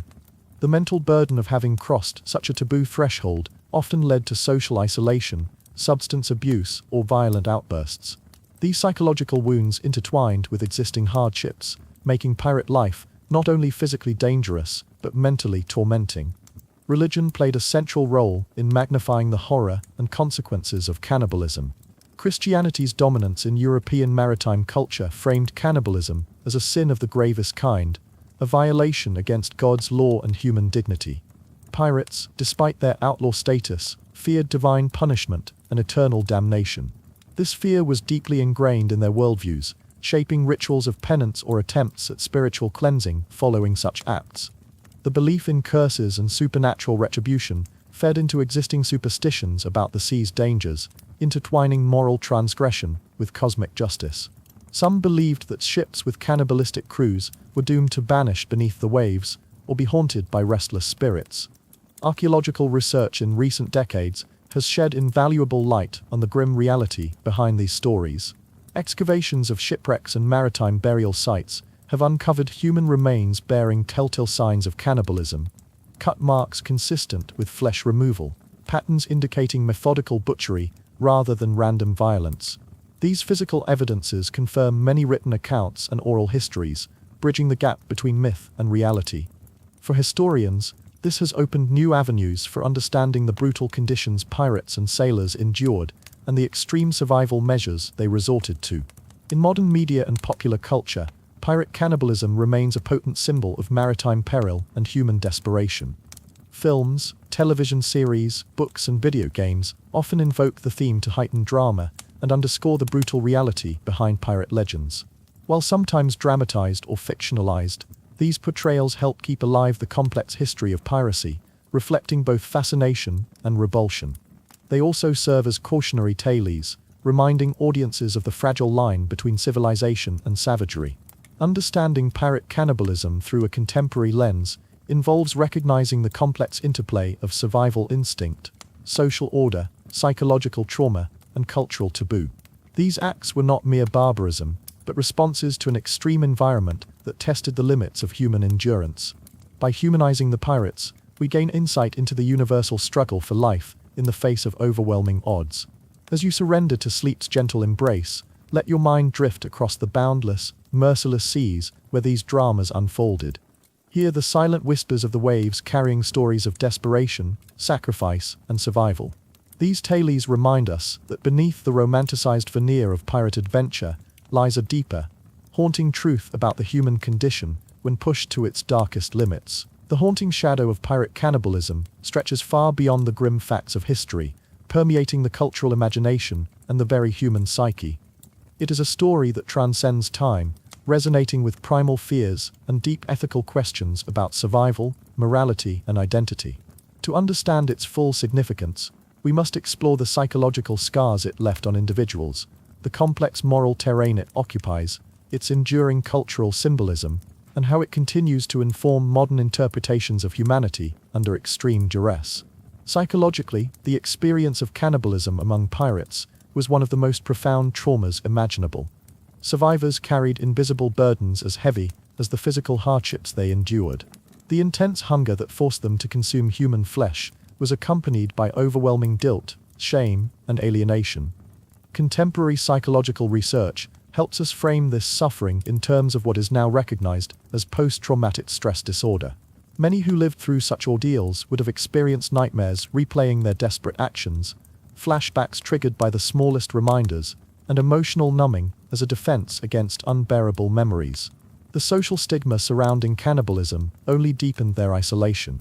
The mental burden of having crossed such a taboo threshold often led to social isolation, substance abuse, or violent outbursts. These psychological wounds intertwined with existing hardships, making pirate life not only physically dangerous, but mentally tormenting. Religion played a central role in magnifying the horror and consequences of cannibalism. Christianity's dominance in European maritime culture framed cannibalism as a sin of the gravest kind, a violation against God's law and human dignity. Pirates, despite their outlaw status, feared divine punishment and eternal damnation. This fear was deeply ingrained in their worldviews, shaping rituals of penance or attempts at spiritual cleansing following such acts. The belief in curses and supernatural retribution fed into existing superstitions about the sea's dangers, intertwining moral transgression with cosmic justice. Some believed that ships with cannibalistic crews were doomed to vanish beneath the waves or be haunted by restless spirits. Archaeological research in recent decades has shed invaluable light on the grim reality behind these stories. Excavations of shipwrecks and maritime burial sites have uncovered human remains bearing telltale signs of cannibalism. Cut marks consistent with flesh removal, patterns indicating methodical butchery rather than random violence. These physical evidences confirm many written accounts and oral histories, bridging the gap between myth and reality. For historians, this has opened new avenues for understanding the brutal conditions pirates and sailors endured and the extreme survival measures they resorted to. In modern media and popular culture, pirate cannibalism remains a potent symbol of maritime peril and human desperation. Films, television series, books, and video games often invoke the theme to heighten drama and underscore the brutal reality behind pirate legends. While sometimes dramatized or fictionalized, these portrayals help keep alive the complex history of piracy, reflecting both fascination and revulsion. They also serve as cautionary tales, reminding audiences of the fragile line between civilization and savagery. Understanding pirate cannibalism through a contemporary lens involves recognizing the complex interplay of survival instinct, social order, psychological trauma, and cultural taboo. These acts were not mere barbarism, but responses to an extreme environment that tested the limits of human endurance. By humanizing the pirates, we gain insight into the universal struggle for life in the face of overwhelming odds. As you surrender to sleep's gentle embrace, let your mind drift across the boundless, merciless seas where these dramas unfolded. Hear the silent whispers of the waves carrying stories of desperation, sacrifice, and survival. These tales remind us that beneath the romanticized veneer of pirate adventure lies a deeper, haunting truth about the human condition when pushed to its darkest limits. The haunting shadow of pirate cannibalism stretches far beyond the grim facts of history, permeating the cultural imagination and the very human psyche. It is a story that transcends time, resonating with primal fears and deep ethical questions about survival, morality, and identity. To understand its full significance, we must explore the psychological scars it left on individuals, the complex moral terrain it occupies, its enduring cultural symbolism, and how it continues to inform modern interpretations of humanity under extreme duress. Psychologically, the experience of cannibalism among pirates was one of the most profound traumas imaginable. Survivors carried invisible burdens as heavy as the physical hardships they endured. The intense hunger that forced them to consume human flesh was accompanied by overwhelming guilt, shame, and alienation. Contemporary psychological research helps us frame this suffering in terms of what is now recognized as post-traumatic stress disorder. Many who lived through such ordeals would have experienced nightmares replaying their desperate actions, flashbacks triggered by the smallest reminders, and emotional numbing as a defense against unbearable memories. The social stigma surrounding cannibalism only deepened their isolation.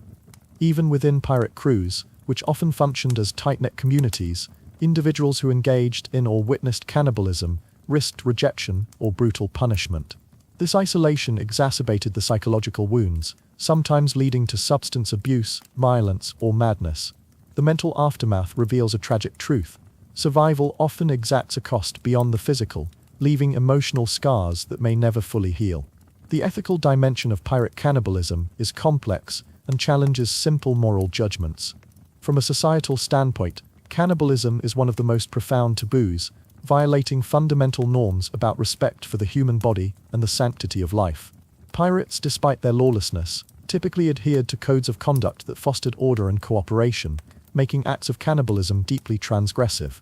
Even within pirate crews, which often functioned as tight-knit communities, individuals who engaged in or witnessed cannibalism risked rejection or brutal punishment. This isolation exacerbated the psychological wounds, sometimes leading to substance abuse, violence, or madness. The mental aftermath reveals a tragic truth. Survival often exacts a cost beyond the physical, leaving emotional scars that may never fully heal. The ethical dimension of pirate cannibalism is complex and challenges simple moral judgments. From a societal standpoint, cannibalism is one of the most profound taboos, violating fundamental norms about respect for the human body and the sanctity of life. Pirates, despite their lawlessness, typically adhered to codes of conduct that fostered order and cooperation, making acts of cannibalism deeply transgressive.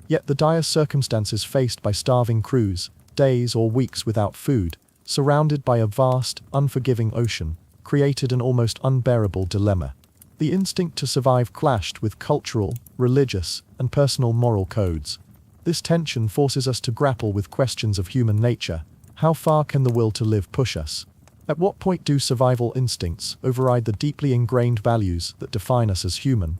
Yet the dire circumstances faced by starving crews, days or weeks without food, surrounded by a vast, unforgiving ocean, created an almost unbearable dilemma. The instinct to survive clashed with cultural, religious, and personal moral codes. This tension forces us to grapple with questions of human nature. How far can the will to live push us? At what point do survival instincts override the deeply ingrained values that define us as human?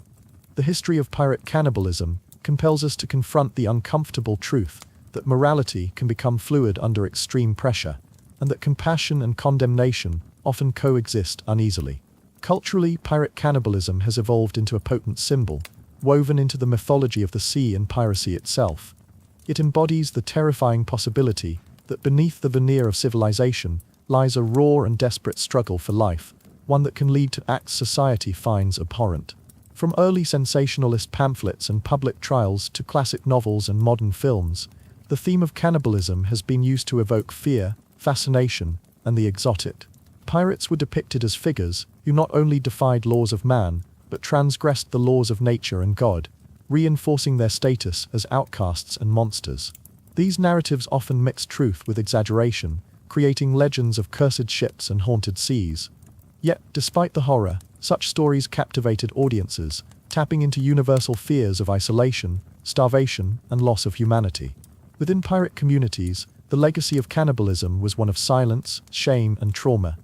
The history of pirate cannibalism compels us to confront the uncomfortable truth that morality can become fluid under extreme pressure, and that compassion and condemnation often coexist uneasily. Culturally, pirate cannibalism has evolved into a potent symbol, woven into the mythology of the sea and piracy itself. It embodies the terrifying possibility that beneath the veneer of civilization lies a raw and desperate struggle for life, one that can lead to acts society finds abhorrent. From early sensationalist pamphlets and public trials to classic novels and modern films, the theme of cannibalism has been used to evoke fear, fascination, and the exotic. Pirates were depicted as figures who not only defied laws of man, but transgressed the laws of nature and God, reinforcing their status as outcasts and monsters. These narratives often mix truth with exaggeration, creating legends of cursed ships and haunted seas. Yet, despite the horror, such stories captivated audiences, tapping into universal fears of isolation, starvation, and loss of humanity. Within pirate communities, the legacy of cannibalism was one of silence, shame, and trauma.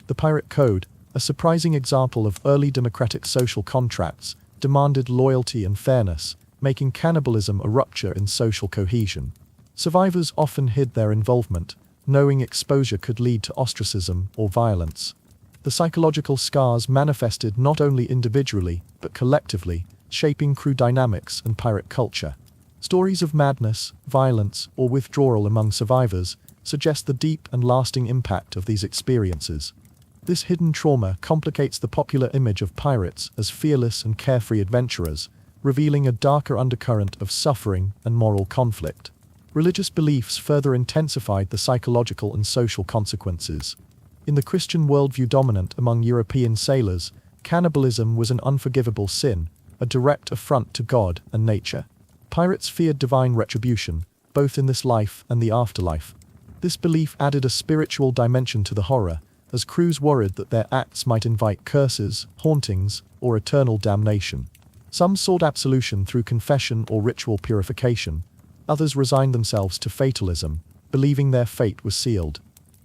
The Pirate Code, a surprising example of early democratic social contracts, demanded loyalty and fairness, making cannibalism a rupture in social cohesion. Survivors often hid their involvement, knowing exposure could lead to ostracism or violence. The psychological scars manifested not only individually, but collectively, shaping crew dynamics and pirate culture. Stories of madness, violence, or withdrawal among survivors suggest the deep and lasting impact of these experiences. This hidden trauma complicates the popular image of pirates as fearless and carefree adventurers, revealing a darker undercurrent of suffering and moral conflict. Religious beliefs further intensified the psychological and social consequences. In the Christian worldview dominant among European sailors, cannibalism was an unforgivable sin, a direct affront to God and nature. Pirates feared divine retribution, both in this life and the afterlife. This belief added a spiritual dimension to the horror, as crews worried that their acts might invite curses, hauntings, or eternal damnation. Some sought absolution through confession or ritual purification. Others resigned themselves to fatalism, believing their fate was sealed.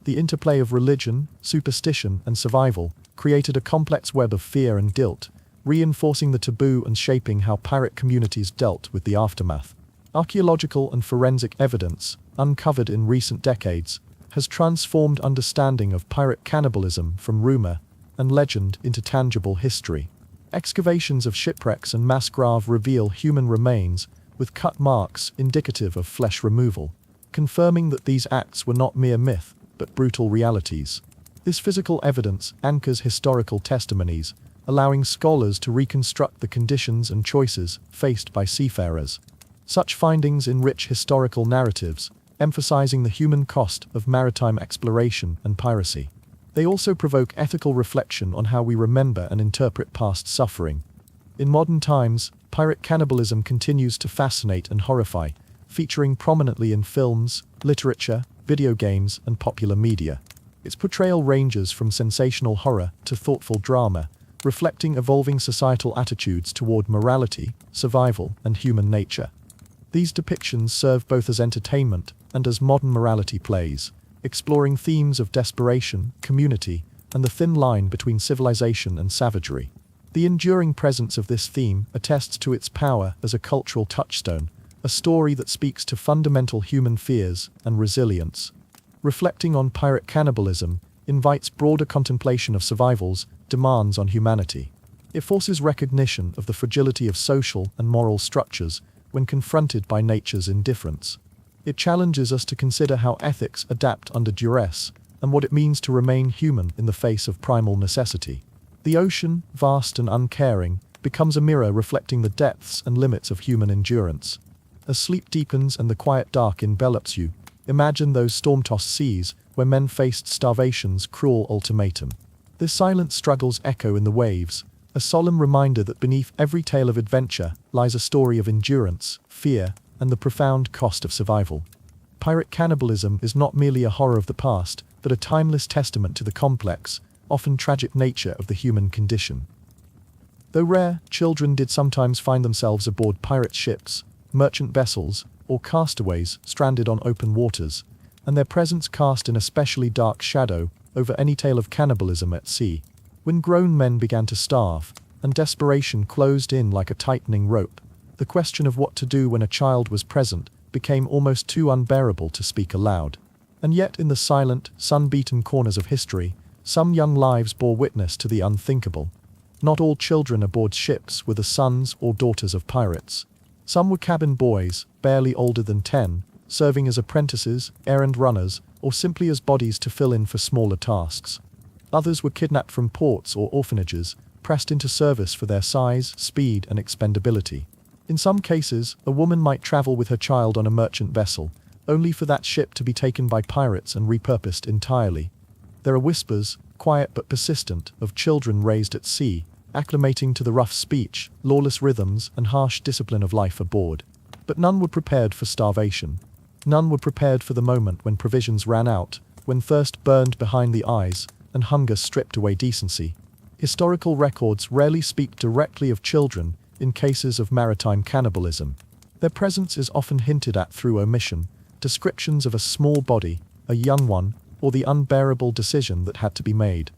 The interplay of religion, superstition, and survival created a complex web of fear and guilt, reinforcing the taboo and shaping how pirate communities dealt with the aftermath. Archaeological and forensic evidence, uncovered in recent decades, has transformed understanding of pirate cannibalism from rumor and legend into tangible history. Excavations of shipwrecks and mass graves reveal human remains, with cut marks indicative of flesh removal, confirming that these acts were not mere myth, but brutal realities. This physical evidence anchors historical testimonies, allowing scholars to reconstruct the conditions and choices faced by seafarers. Such findings enrich historical narratives, emphasizing the human cost of maritime exploration and piracy. They also provoke ethical reflection on how we remember and interpret past suffering. In modern times, pirate cannibalism continues to fascinate and horrify, featuring prominently in films, literature, video games, and popular media. Its portrayal ranges from sensational horror to thoughtful drama, reflecting evolving societal attitudes toward morality, survival, and human nature. These depictions serve both as entertainment and as modern morality plays, exploring themes of desperation, community, and the thin line between civilization and savagery. The enduring presence of this theme attests to its power as a cultural touchstone, a story that speaks to fundamental human fears and resilience. Reflecting on pirate cannibalism invites broader contemplation of survival's demands on humanity. It forces recognition of the fragility of social and moral structures when confronted by nature's indifference. It challenges us to consider how ethics adapt under duress and what it means to remain human in the face of primal necessity. The ocean, vast and uncaring, becomes a mirror reflecting the depths and limits of human endurance. As sleep deepens and the quiet dark envelops you, imagine those storm-tossed seas where men faced starvation's cruel ultimatum. Their silent struggles echo in the waves, a solemn reminder that beneath every tale of adventure lies a story of endurance, fear, and the profound cost of survival. Pirate cannibalism is not merely a horror of the past, but a timeless testament to the complex, often tragic nature of the human condition. Though rare, children did sometimes find themselves aboard pirate ships, merchant vessels, or castaways stranded on open waters, and their presence cast an especially dark shadow over any tale of cannibalism at sea. When grown men began to starve, and desperation closed in like a tightening rope, the question of what to do when a child was present became almost too unbearable to speak aloud. And yet in the silent, sun-beaten corners of history, some young lives bore witness to the unthinkable. Not all children aboard ships were the sons or daughters of pirates. Some were cabin boys, barely older than 10, serving as apprentices, errand runners, or simply as bodies to fill in for smaller tasks. Others were kidnapped from ports or orphanages, pressed into service for their size, speed, and expendability. In some cases, a woman might travel with her child on a merchant vessel, only for that ship to be taken by pirates and repurposed entirely. There are whispers, quiet but persistent, of children raised at sea, acclimating to the rough speech, lawless rhythms, and harsh discipline of life aboard. But none were prepared for starvation. None were prepared for the moment when provisions ran out, when thirst burned behind the eyes, and hunger stripped away decency. Historical records rarely speak directly of children in cases of maritime cannibalism. Their presence is often hinted at through omission, descriptions of a small body, a young one, or the unbearable decision that had to be made.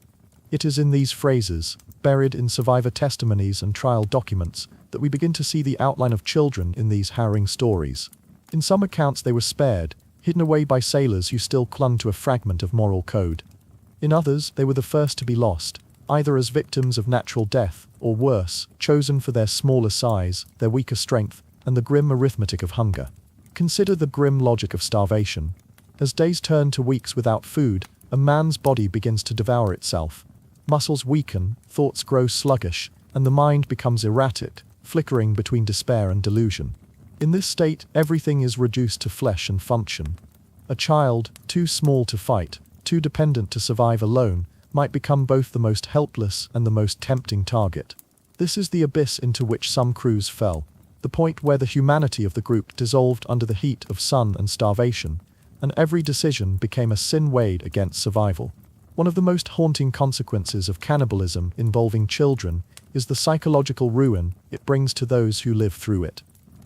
It is in these phrases, buried in survivor testimonies and trial documents, that we begin to see the outline of children in these harrowing stories. In some accounts they were spared, hidden away by sailors who still clung to a fragment of moral code. In others, they were the first to be lost, either as victims of natural death, or worse, chosen for their smaller size, their weaker strength, and the grim arithmetic of hunger. Consider the grim logic of starvation. As days turn to weeks without food, a man's body begins to devour itself. Muscles weaken, thoughts grow sluggish, and the mind becomes erratic, flickering between despair and delusion. In this state, everything is reduced to flesh and function. A child, too small to fight, too dependent to survive alone, might become both the most helpless and the most tempting target. This is the abyss into which some crews fell, the point where the humanity of the group dissolved under the heat of sun and starvation, and every decision became a sin weighed against survival. One of the most haunting consequences of cannibalism involving children is the psychological ruin it brings to those who live through it.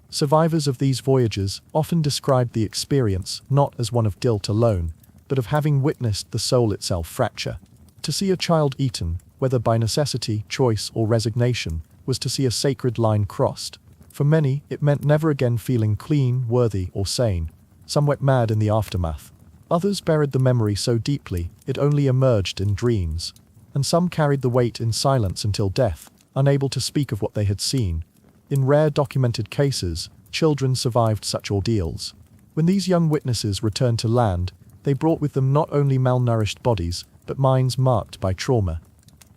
Survivors of these voyages often describe the experience not as one of guilt alone, but of having witnessed the soul itself fracture. To see a child eaten, whether by necessity, choice, or resignation, was to see a sacred line crossed. For many, it meant never again feeling clean, worthy, or sane. Some went mad in the aftermath. Others buried the memory so deeply, it only emerged in dreams. And some carried the weight in silence until death, unable to speak of what they had seen. In rare documented cases, children survived such ordeals. When these young witnesses returned to land, they brought with them not only malnourished bodies, but minds marked by trauma.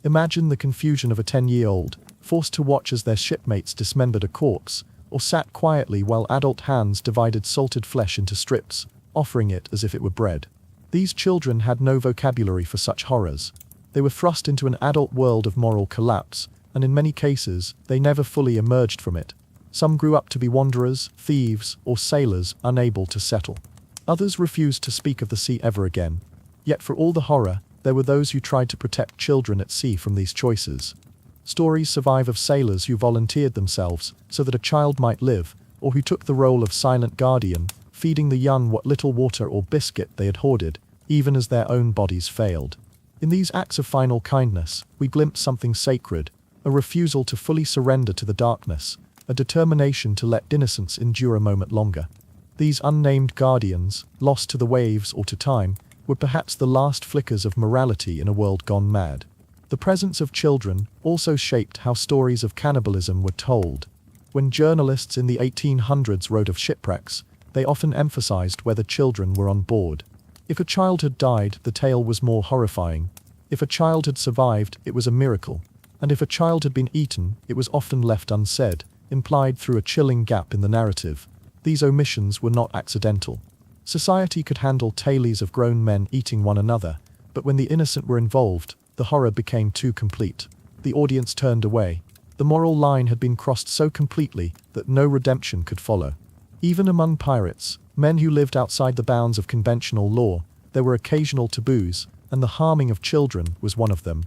Imagine the confusion of a 10-year-old, forced to watch as their shipmates dismembered a corpse, or sat quietly while adult hands divided salted flesh into strips, offering it as if it were bread. These children had no vocabulary for such horrors. They were thrust into an adult world of moral collapse, and in many cases, they never fully emerged from it. Some grew up to be wanderers, thieves, or sailors unable to settle. Others refused to speak of the sea ever again. Yet for all the horror, there were those who tried to protect children at sea from these choices. Stories survive of sailors who volunteered themselves so that a child might live, or who took the role of silent guardian, feeding the young what little water or biscuit they had hoarded, even as their own bodies failed. In these acts of final kindness, we glimpse something sacred, a refusal to fully surrender to the darkness, a determination to let innocence endure a moment longer. These unnamed guardians, lost to the waves or to time, were perhaps the last flickers of morality in a world gone mad. The presence of children also shaped how stories of cannibalism were told. When journalists in the 1800s wrote of shipwrecks, they often emphasized whether children were on board. If a child had died, the tale was more horrifying. If a child had survived, it was a miracle. And if a child had been eaten, it was often left unsaid, implied through a chilling gap in the narrative. These omissions were not accidental. Society could handle tales of grown men eating one another, but when the innocent were involved, the horror became too complete. The audience turned away. The moral line had been crossed so completely that no redemption could follow. Even among pirates, men who lived outside the bounds of conventional law, there were occasional taboos, and the harming of children was one of them.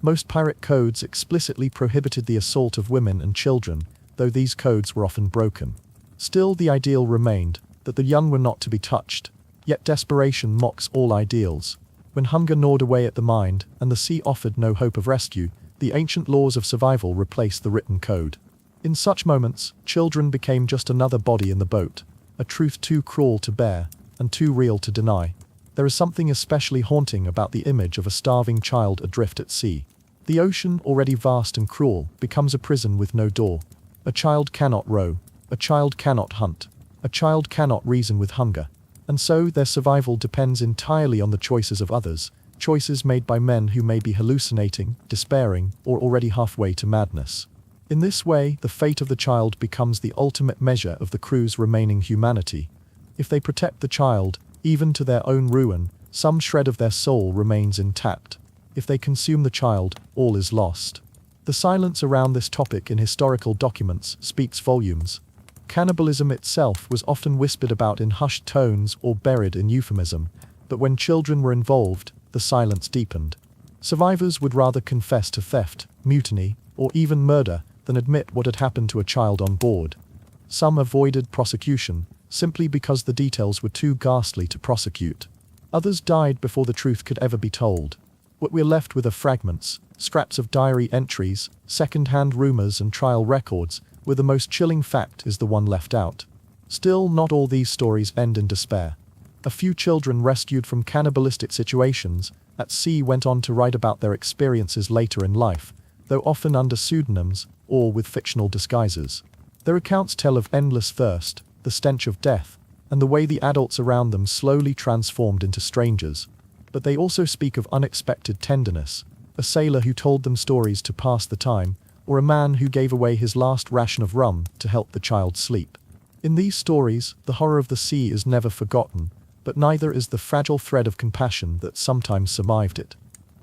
Most pirate codes explicitly prohibited the assault of women and children, though these codes were often broken. Still, the ideal remained, that the young were not to be touched. Yet desperation mocks all ideals. When hunger gnawed away at the mind, and the sea offered no hope of rescue, the ancient laws of survival replaced the written code. In such moments, children became just another body in the boat, a truth too cruel to bear, and too real to deny. There is something especially haunting about the image of a starving child adrift at sea. The ocean, already vast and cruel, becomes a prison with no door. A child cannot row. A child cannot hunt. A child cannot reason with hunger. And so their survival depends entirely on the choices of others, choices made by men who may be hallucinating, despairing, or already halfway to madness. In this way, the fate of the child becomes the ultimate measure of the crew's remaining humanity. If they protect the child, even to their own ruin, some shred of their soul remains intact. If they consume the child, all is lost. The silence around this topic in historical documents speaks volumes. Cannibalism itself was often whispered about in hushed tones or buried in euphemism, but when children were involved, the silence deepened. Survivors would rather confess to theft, mutiny, or even murder than admit what had happened to a child on board. Some avoided prosecution, simply because the details were too ghastly to prosecute. Others died before the truth could ever be told. What we're left with are fragments, scraps of diary entries, second-hand rumors and trial records, where the most chilling fact is the one left out. Still, not all these stories end in despair. A few children rescued from cannibalistic situations at sea went on to write about their experiences later in life, though often under pseudonyms or with fictional disguises. Their accounts tell of endless thirst, the stench of death, and the way the adults around them slowly transformed into strangers. But they also speak of unexpected tenderness, a sailor who told them stories to pass the time, or a man who gave away his last ration of rum to help the child sleep. In these stories, the horror of the sea is never forgotten, but neither is the fragile thread of compassion that sometimes survived it.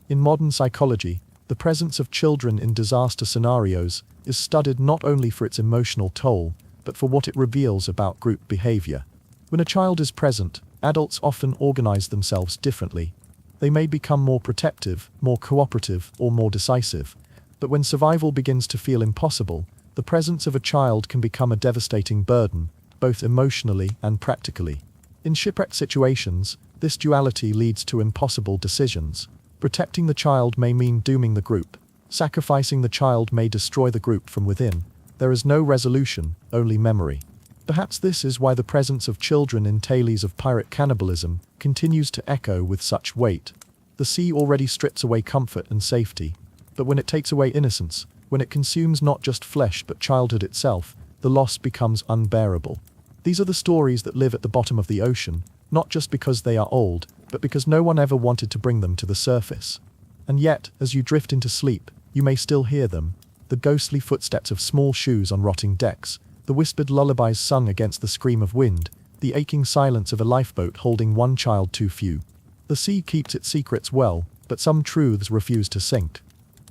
In modern psychology, the presence of children in disaster scenarios is studied not only for its emotional toll, but for what it reveals about group behavior. When a child is present, adults often organize themselves differently. They may become more protective, more cooperative, or more decisive. But when survival begins to feel impossible, the presence of a child can become a devastating burden, both emotionally and practically. In shipwreck situations, this duality leads to impossible decisions. Protecting the child may mean dooming the group. Sacrificing the child may destroy the group from within. There is no resolution, only memory. Perhaps this is why the presence of children in tales of pirate cannibalism continues to echo with such weight. The sea already strips away comfort and safety, but when it takes away innocence, when it consumes not just flesh but childhood itself, the loss becomes unbearable. These are the stories that live at the bottom of the ocean, not just because they are old, but because no one ever wanted to bring them to the surface. And yet, as you drift into sleep, you may still hear them, the ghostly footsteps of small shoes on rotting decks, the whispered lullabies sung against the scream of wind, the aching silence of a lifeboat holding one child too few. The sea keeps its secrets well, but some truths refuse to sink.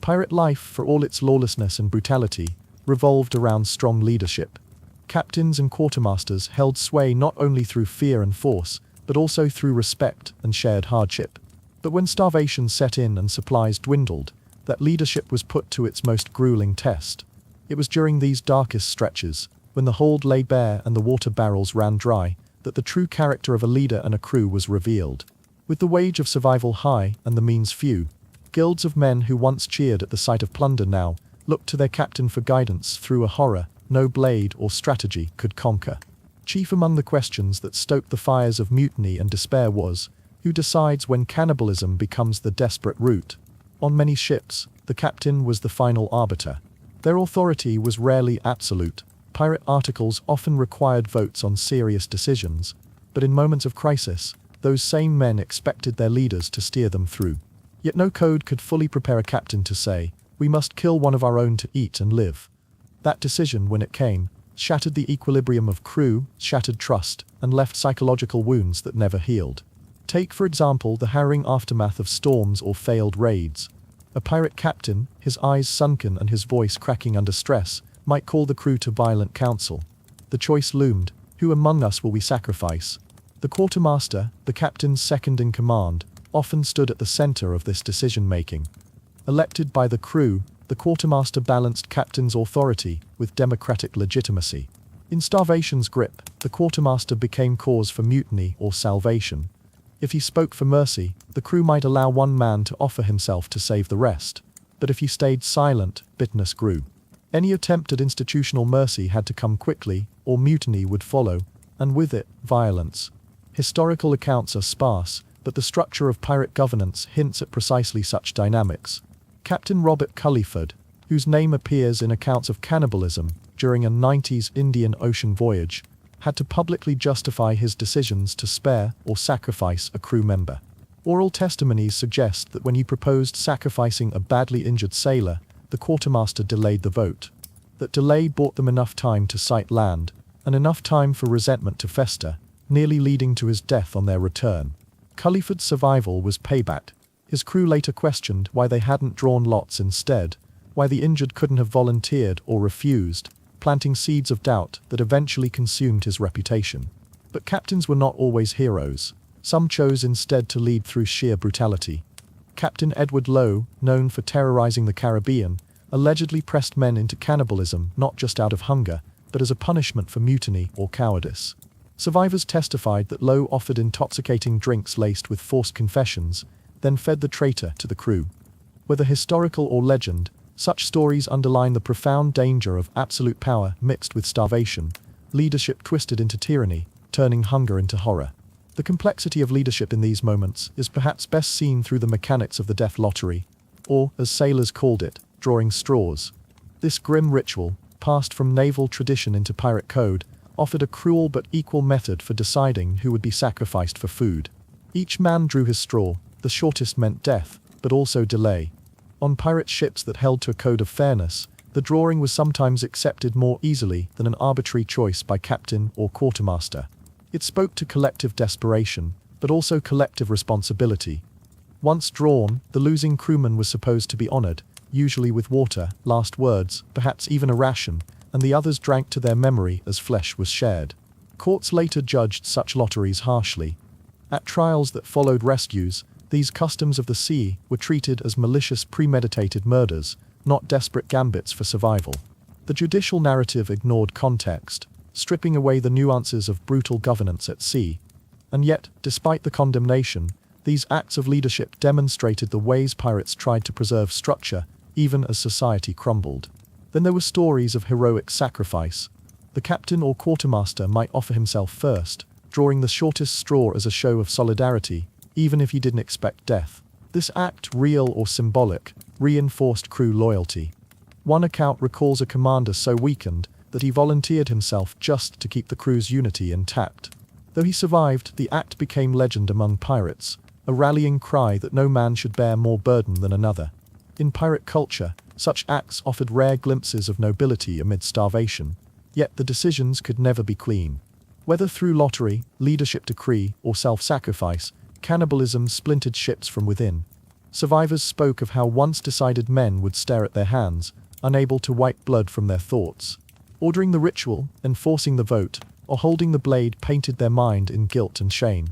Pirate life, for all its lawlessness and brutality, revolved around strong leadership. Captains and quartermasters held sway not only through fear and force, but also through respect and shared hardship. But when starvation set in and supplies dwindled, that leadership was put to its most grueling test. It was during these darkest stretches, when the hold lay bare and the water barrels ran dry, that the true character of a leader and a crew was revealed. With the wage of survival high and the means few, guilds of men who once cheered at the sight of plunder now looked to their captain for guidance through a horror no blade or strategy could conquer. Chief among the questions that stoked the fires of mutiny and despair was, who decides when cannibalism becomes the desperate route? On many ships, the captain was the final arbiter. Their authority was rarely absolute. Pirate articles often required votes on serious decisions, but in moments of crisis, those same men expected their leaders to steer them through. Yet no code could fully prepare a captain to say, "We must kill one of our own to eat and live." That decision, when it came, shattered the equilibrium of crew, shattered trust, and left psychological wounds that never healed. Take, for example, the harrowing aftermath of storms or failed raids. A pirate captain, his eyes sunken and his voice cracking under stress, might call the crew to violent counsel. The choice loomed: who among us will we sacrifice? The quartermaster, the captain's second in command, often stood at the center of this decision-making. Elected by the crew, the quartermaster balanced captain's authority with democratic legitimacy. In starvation's grip, the quartermaster became cause for mutiny or salvation. If he spoke for mercy, the crew might allow one man to offer himself to save the rest. But if he stayed silent, bitterness grew. Any attempt at institutional mercy had to come quickly, or mutiny would follow, and with it, violence. Historical accounts are sparse, but the structure of pirate governance hints at precisely such dynamics. Captain Robert Culliford, whose name appears in accounts of cannibalism during a 90s Indian Ocean voyage, had to publicly justify his decisions to spare or sacrifice a crew member. Oral testimonies suggest that when he proposed sacrificing a badly injured sailor, the quartermaster delayed the vote. That delay bought them enough time to sight land, and enough time for resentment to fester, nearly leading to his death on their return. Culliford's survival was payback. His crew later questioned why they hadn't drawn lots instead, why the injured couldn't have volunteered or refused, planting seeds of doubt that eventually consumed his reputation. But captains were not always heroes. Some chose instead to lead through sheer brutality. Captain Edward Lowe, known for terrorizing the Caribbean, allegedly pressed men into cannibalism not just out of hunger, but as a punishment for mutiny or cowardice. Survivors testified that Lowe offered intoxicating drinks laced with forced confessions, then fed the traitor to the crew. Whether historical or legend, such stories underline the profound danger of absolute power mixed with starvation, leadership twisted into tyranny, turning hunger into horror. The complexity of leadership in these moments is perhaps best seen through the mechanics of the death lottery, or, as sailors called it, drawing straws. This grim ritual, passed from naval tradition into pirate code, offered a cruel but equal method for deciding who would be sacrificed for food. Each man drew his straw. The shortest meant death, but also delay. On pirate ships that held to a code of fairness, the drawing was sometimes accepted more easily than an arbitrary choice by captain or quartermaster. It spoke to collective desperation, but also collective responsibility. Once drawn, the losing crewman was supposed to be honored, usually with water, last words, perhaps even a ration, and the others drank to their memory as flesh was shared. Courts later judged such lotteries harshly. At trials that followed rescues, these customs of the sea were treated as malicious premeditated murders, not desperate gambits for survival. The judicial narrative ignored context, stripping away the nuances of brutal governance at sea. And yet, despite the condemnation, these acts of leadership demonstrated the ways pirates tried to preserve structure, even as society crumbled. Then there were stories of heroic sacrifice. The captain or quartermaster might offer himself first, drawing the shortest straw as a show of solidarity, even if he didn't expect death. This act, real or symbolic, reinforced crew loyalty. One account recalls a commander so weakened that he volunteered himself just to keep the crew's unity intact. Though he survived, the act became legend among pirates, a rallying cry that no man should bear more burden than another. In pirate culture, such acts offered rare glimpses of nobility amid starvation, yet the decisions could never be clean. Whether through lottery, leadership decree, or self-sacrifice, cannibalism splintered ships from within. Survivors spoke of how once decided men would stare at their hands, unable to wipe blood from their thoughts. Ordering the ritual, enforcing the vote, or holding the blade painted their mind in guilt and shame.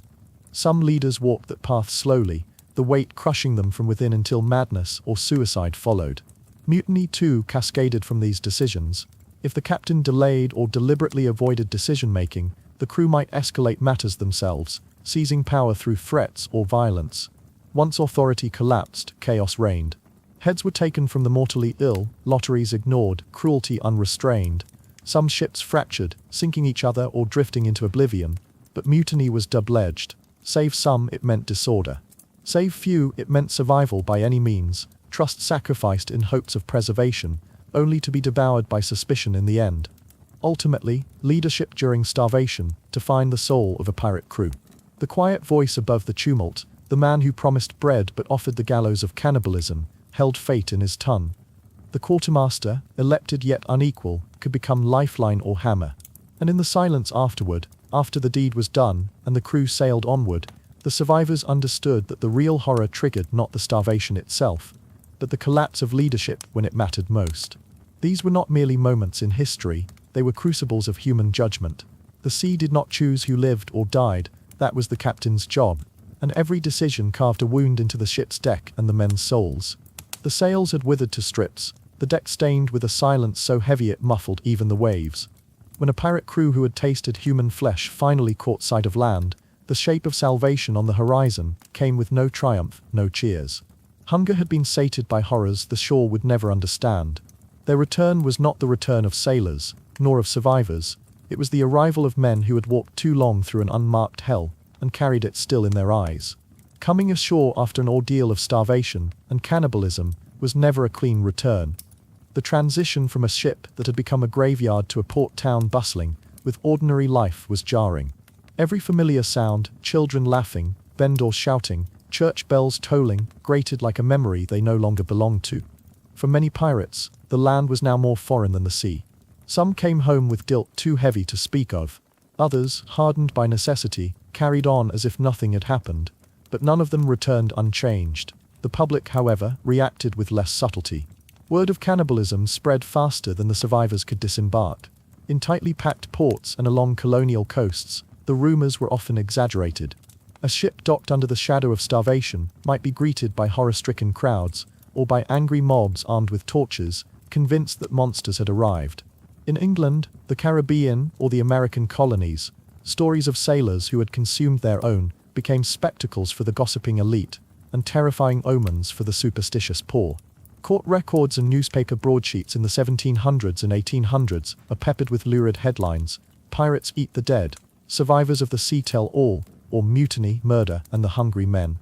Some leaders walked that path slowly, the weight crushing them from within until madness or suicide followed. Mutiny too cascaded from these decisions. If the captain delayed or deliberately avoided decision-making, the crew might escalate matters themselves, seizing power through threats or violence. Once authority collapsed, chaos reigned. Heads were taken from the mortally ill, lotteries ignored, cruelty unrestrained. Some ships fractured, sinking each other or drifting into oblivion, but mutiny was double-edged. Save some, it meant disorder. Save few, it meant survival by any means, trust sacrificed in hopes of preservation, only to be devoured by suspicion in the end. Ultimately, leadership during starvation defined the soul of a pirate crew. The quiet voice above the tumult, the man who promised bread but offered the gallows of cannibalism, held fate in his tongue. The quartermaster, elected yet unequal, could become lifeline or hammer. And in the silence afterward, after the deed was done and the crew sailed onward, the survivors understood that the real horror triggered not the starvation itself, but the collapse of leadership when it mattered most. These were not merely moments in history, they were crucibles of human judgment. The sea did not choose who lived or died, that was the captain's job, and every decision carved a wound into the ship's deck and the men's souls. The sails had withered to strips, the deck stained with a silence so heavy it muffled even the waves. When a pirate crew who had tasted human flesh finally caught sight of land, the shape of salvation on the horizon came with no triumph, no cheers. Hunger had been sated by horrors the shore would never understand. Their return was not the return of sailors, nor of survivors. It was the arrival of men who had walked too long through an unmarked hell, and carried it still in their eyes. Coming ashore after an ordeal of starvation and cannibalism was never a clean return. The transition from a ship that had become a graveyard to a port town bustling with ordinary life was jarring. Every familiar sound, children laughing, vendors shouting, church bells tolling, grated like a memory they no longer belonged to. For many pirates, the land was now more foreign than the sea. Some came home with guilt too heavy to speak of. Others, hardened by necessity, carried on as if nothing had happened. But none of them returned unchanged. The public, however, reacted with less subtlety. Word of cannibalism spread faster than the survivors could disembark. In tightly packed ports and along colonial coasts, the rumors were often exaggerated. A ship docked under the shadow of starvation might be greeted by horror-stricken crowds, or by angry mobs armed with torches, convinced that monsters had arrived. In England, the Caribbean, or the American colonies, stories of sailors who had consumed their own became spectacles for the gossiping elite, and terrifying omens for the superstitious poor. Court records and newspaper broadsheets in the 1700s and 1800s are peppered with lurid headlines: "Pirates eat the dead," "Survivors of the sea tell all," or "Mutiny, murder, and the hungry men."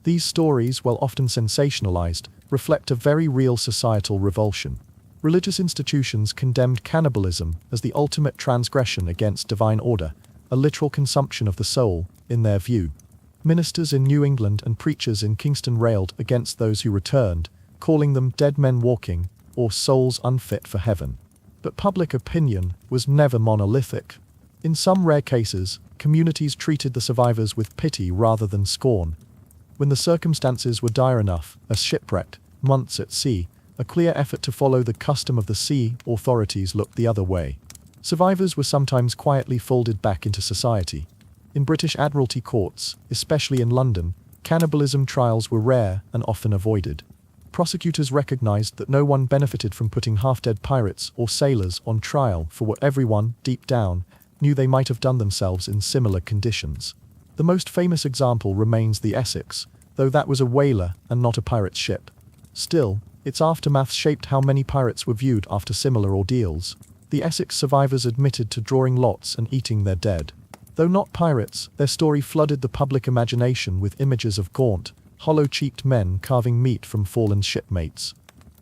These stories, while often sensationalized, reflect a very real societal revulsion. Religious institutions condemned cannibalism as the ultimate transgression against divine order, a literal consumption of the soul, in their view. Ministers in New England and preachers in Kingston railed against those who returned, calling them dead men walking, or souls unfit for heaven. But public opinion was never monolithic. In some rare cases, communities treated the survivors with pity rather than scorn. When the circumstances were dire enough, as shipwrecked, months at sea, a clear effort to follow the custom of the sea, authorities looked the other way. Survivors were sometimes quietly folded back into society. In British Admiralty courts, especially in London, cannibalism trials were rare and often avoided. Prosecutors recognized that no one benefited from putting half-dead pirates or sailors on trial for what everyone, deep down, knew they might have done themselves in similar conditions. The most famous example remains the Essex, though that was a whaler and not a pirate ship. Still, its aftermath shaped how many pirates were viewed after similar ordeals. The Essex survivors admitted to drawing lots and eating their dead. Though not pirates, their story flooded the public imagination with images of gaunt, hollow-cheeked men carving meat from fallen shipmates.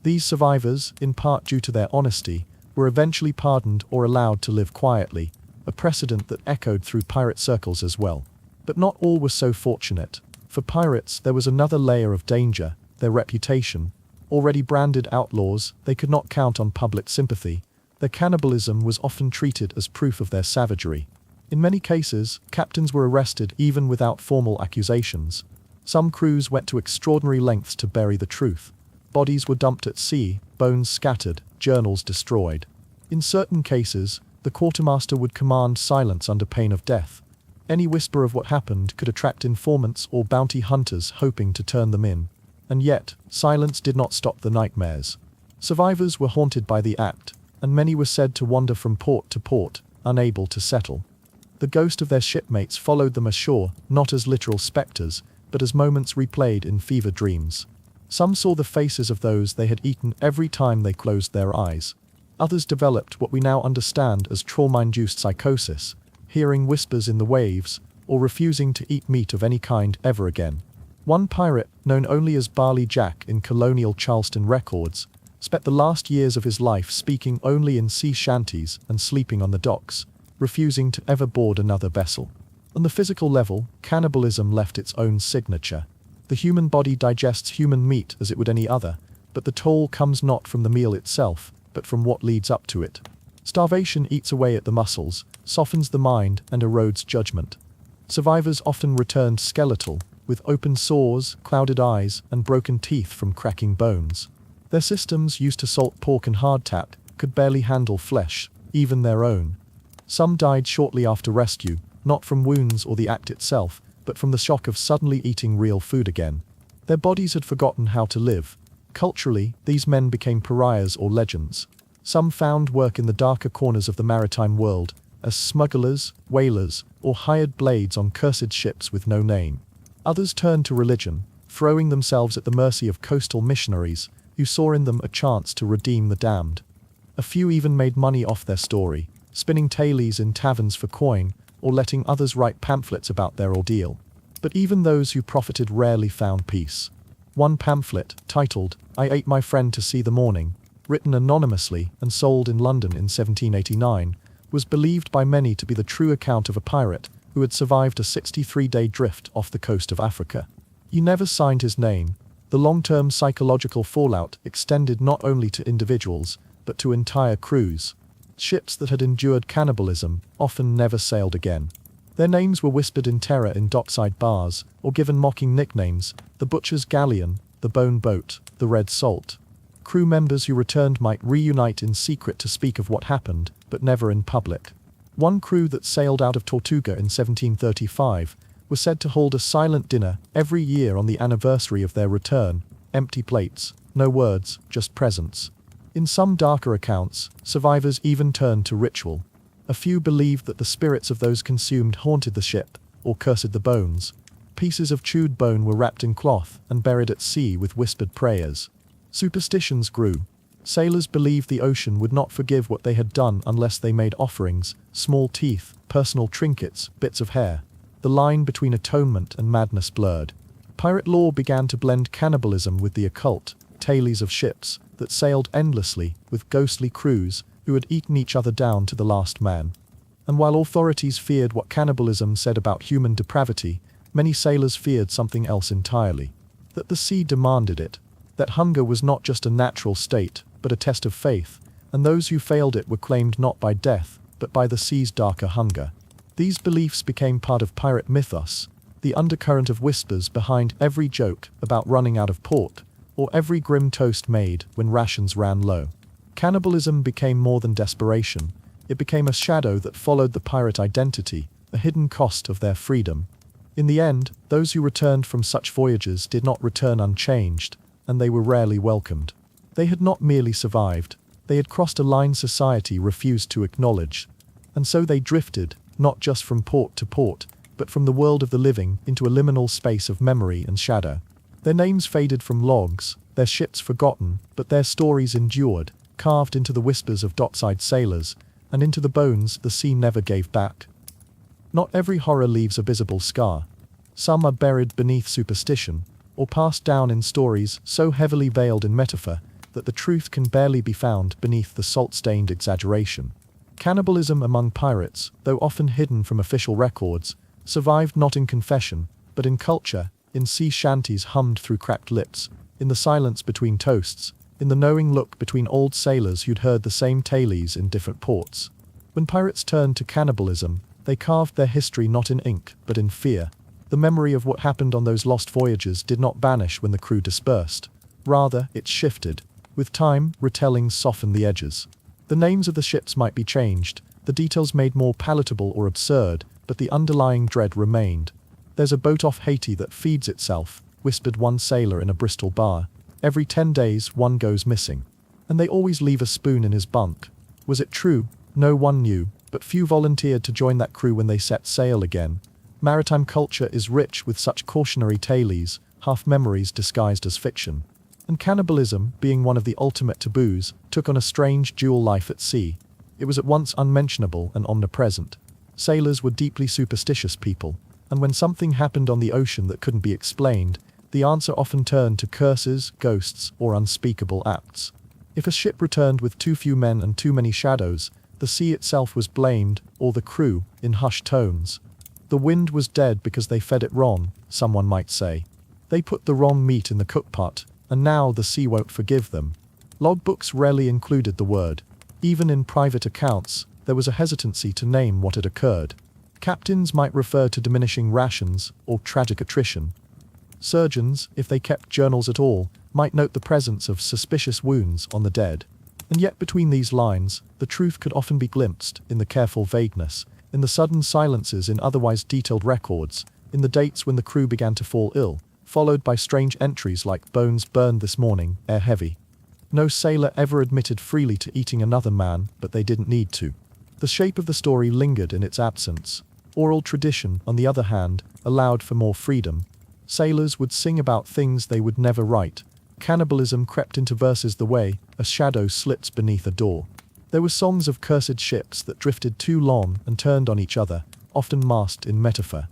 These survivors, in part due to their honesty, were eventually pardoned or allowed to live quietly, a precedent that echoed through pirate circles as well. But not all were so fortunate. For pirates, there was another layer of danger: their reputation. Already branded outlaws, they could not count on public sympathy. Their cannibalism was often treated as proof of their savagery. In many cases, captains were arrested even without formal accusations. Some crews went to extraordinary lengths to bury the truth. Bodies were dumped at sea, bones scattered, journals destroyed. In certain cases, the quartermaster would command silence under pain of death. Any whisper of what happened could attract informants or bounty hunters hoping to turn them in. And yet, silence did not stop the nightmares. Survivors were haunted by the act, and many were said to wander from port to port, unable to settle. The ghost of their shipmates followed them ashore, not as literal specters, but as moments replayed in fever dreams. Some saw the faces of those they had eaten every time they closed their eyes. Others developed what we now understand as trauma-induced psychosis, hearing whispers in the waves, or refusing to eat meat of any kind ever again. One pirate, known only as Barley Jack in colonial Charleston records, spent the last years of his life speaking only in sea shanties and sleeping on the docks, refusing to ever board another vessel. On the physical level, cannibalism left its own signature. The human body digests human meat as it would any other, but the toll comes not from the meal itself, but from what leads up to it. Starvation eats away at the muscles, softens the mind, and erodes judgment. Survivors often returned skeletal, with open sores, clouded eyes, and broken teeth from cracking bones. Their systems, used to salt pork and hardtack, could barely handle flesh, even their own. Some died shortly after rescue, not from wounds or the act itself, but from the shock of suddenly eating real food again. Their bodies had forgotten how to live. Culturally, these men became pariahs or legends. Some found work in the darker corners of the maritime world, as smugglers, whalers, or hired blades on cursed ships with no name. Others turned to religion, throwing themselves at the mercy of coastal missionaries, who saw in them a chance to redeem the damned. A few even made money off their story, spinning tailies in taverns for coin, or letting others write pamphlets about their ordeal. But even those who profited rarely found peace. One pamphlet, titled, "I Ate My Friend to See the Morning," written anonymously and sold in London in 1789, was believed by many to be the true account of a pirate who had survived a 63-day drift off the coast of Africa. He never signed his name. The long-term psychological fallout extended not only to individuals, but to entire crews. Ships that had endured cannibalism often never sailed again. Their names were whispered in terror in dockside bars, or given mocking nicknames: the Butcher's Galleon, the Bone Boat, the Red Salt. Crew members who returned might reunite in secret to speak of what happened, but never in public. One crew that sailed out of Tortuga in 1735 was said to hold a silent dinner every year on the anniversary of their return: empty plates, no words, just presents. In some darker accounts, survivors even turned to ritual. A few believed that the spirits of those consumed haunted the ship, or cursed the bones. Pieces of chewed bone were wrapped in cloth and buried at sea with whispered prayers. Superstitions grew. Sailors believed the ocean would not forgive what they had done unless they made offerings: small teeth, personal trinkets, bits of hair. The line between atonement and madness blurred. Pirate lore began to blend cannibalism with the occult, tales of ships that sailed endlessly with ghostly crews who had eaten each other down to the last man. And while authorities feared what cannibalism said about human depravity, many sailors feared something else entirely: that the sea demanded it, that hunger was not just a natural state, but a test of faith, and those who failed it were claimed not by death, but by the sea's darker hunger. These beliefs became part of pirate mythos, the undercurrent of whispers behind every joke about running out of pork, or every grim toast made when rations ran low. Cannibalism became more than desperation. It became a shadow that followed the pirate identity, a hidden cost of their freedom. In the end, those who returned from such voyages did not return unchanged, and they were rarely welcomed. They had not merely survived, they had crossed a line society refused to acknowledge. And so they drifted, not just from port to port, but from the world of the living into a liminal space of memory and shadow. Their names faded from logs, their ships forgotten, but their stories endured, carved into the whispers of dockside sailors, and into the bones the sea never gave back. Not every horror leaves a visible scar. Some are buried beneath superstition, or passed down in stories so heavily veiled in metaphor that the truth can barely be found beneath the salt-stained exaggeration. Cannibalism among pirates, though often hidden from official records, survived not in confession, but in culture, in sea shanties hummed through cracked lips, in the silence between toasts, in the knowing look between old sailors who'd heard the same tales in different ports. When pirates turned to cannibalism, they carved their history not in ink, but in fear. The memory of what happened on those lost voyages did not vanish when the crew dispersed. Rather, it shifted. With time, retellings softened the edges. The names of the ships might be changed, the details made more palatable or absurd, but the underlying dread remained. "There's a boat off Haiti that feeds itself," whispered one sailor in a Bristol bar. "Every 10 days, one goes missing. And they always leave a spoon in his bunk." Was it true? No one knew, but few volunteered to join that crew when they set sail again. Maritime culture is rich with such cautionary tales, half-memories disguised as fiction. And cannibalism, being one of the ultimate taboos, took on a strange dual life at sea. It was at once unmentionable and omnipresent. Sailors were deeply superstitious people, and when something happened on the ocean that couldn't be explained, the answer often turned to curses, ghosts, or unspeakable acts. If a ship returned with too few men and too many shadows, the sea itself was blamed, or the crew, in hushed tones. The wind was dead because they fed it wrong, someone might say. They put the wrong meat in the cookpot, and now the sea won't forgive them. Logbooks rarely included the word. Even in private accounts, there was a hesitancy to name what had occurred. Captains might refer to diminishing rations or tragic attrition. Surgeons, if they kept journals at all, might note the presence of suspicious wounds on the dead. And yet between these lines, the truth could often be glimpsed in the careful vagueness, in the sudden silences in otherwise detailed records, in the dates when the crew began to fall ill, followed by strange entries like bones burned this morning, air heavy. No sailor ever admitted freely to eating another man, but they didn't need to. The shape of the story lingered in its absence. Oral tradition, on the other hand, allowed for more freedom. Sailors would sing about things they would never write. Cannibalism crept into verses the way a shadow slips beneath a door. There were songs of cursed ships that drifted too long and turned on each other, often masked in metaphor.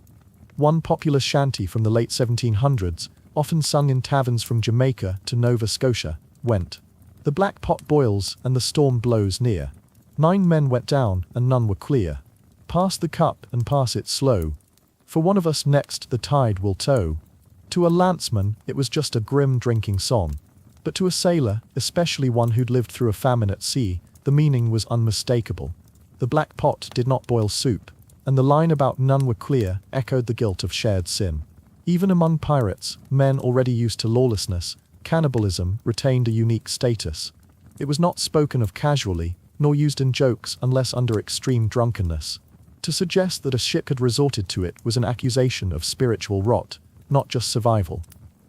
One popular shanty from the late 1700s, often sung in taverns from Jamaica to Nova Scotia, went, "The black pot boils and the storm blows near. 9 men went down and none were clear. Pass the cup and pass it slow. For one of us next the tide will tow." To a landsman, it was just a grim drinking song. But to a sailor, especially one who'd lived through a famine at sea, the meaning was unmistakable. The black pot did not boil soup, and the line about none were clear echoed the guilt of shared sin. Even among pirates, men already used to lawlessness, cannibalism retained a unique status. It was not spoken of casually, nor used in jokes unless under extreme drunkenness. To suggest that a ship had resorted to it was an accusation of spiritual rot, not just survival.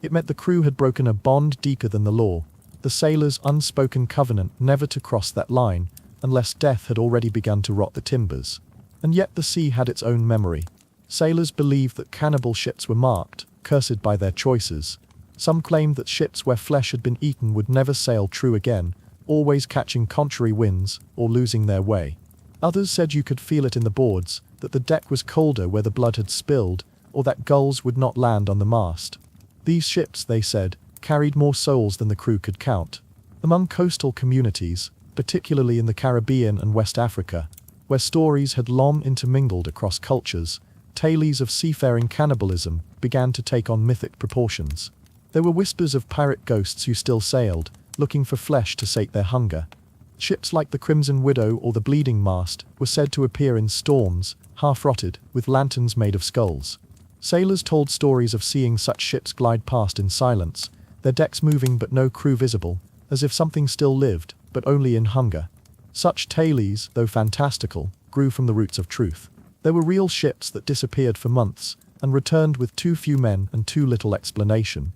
It meant the crew had broken a bond deeper than the law, the sailors' unspoken covenant never to cross that line, unless death had already begun to rot the timbers. And yet the sea had its own memory. Sailors believed that cannibal ships were marked, cursed by their choices. Some claimed that ships where flesh had been eaten would never sail true again, always catching contrary winds or losing their way. Others said you could feel it in the boards, that the deck was colder where the blood had spilled, or that gulls would not land on the mast. These ships, they said, carried more souls than the crew could count. Among coastal communities, particularly in the Caribbean and West Africa, where stories had long intermingled across cultures, tales of seafaring cannibalism began to take on mythic proportions. There were whispers of pirate ghosts who still sailed, looking for flesh to sate their hunger. Ships like the Crimson Widow or the Bleeding Mast were said to appear in storms, half-rotted, with lanterns made of skulls. Sailors told stories of seeing such ships glide past in silence, their decks moving but no crew visible, as if something still lived, but only in hunger. Such tales, though fantastical, grew from the roots of truth. There were real ships that disappeared for months, and returned with too few men and too little explanation.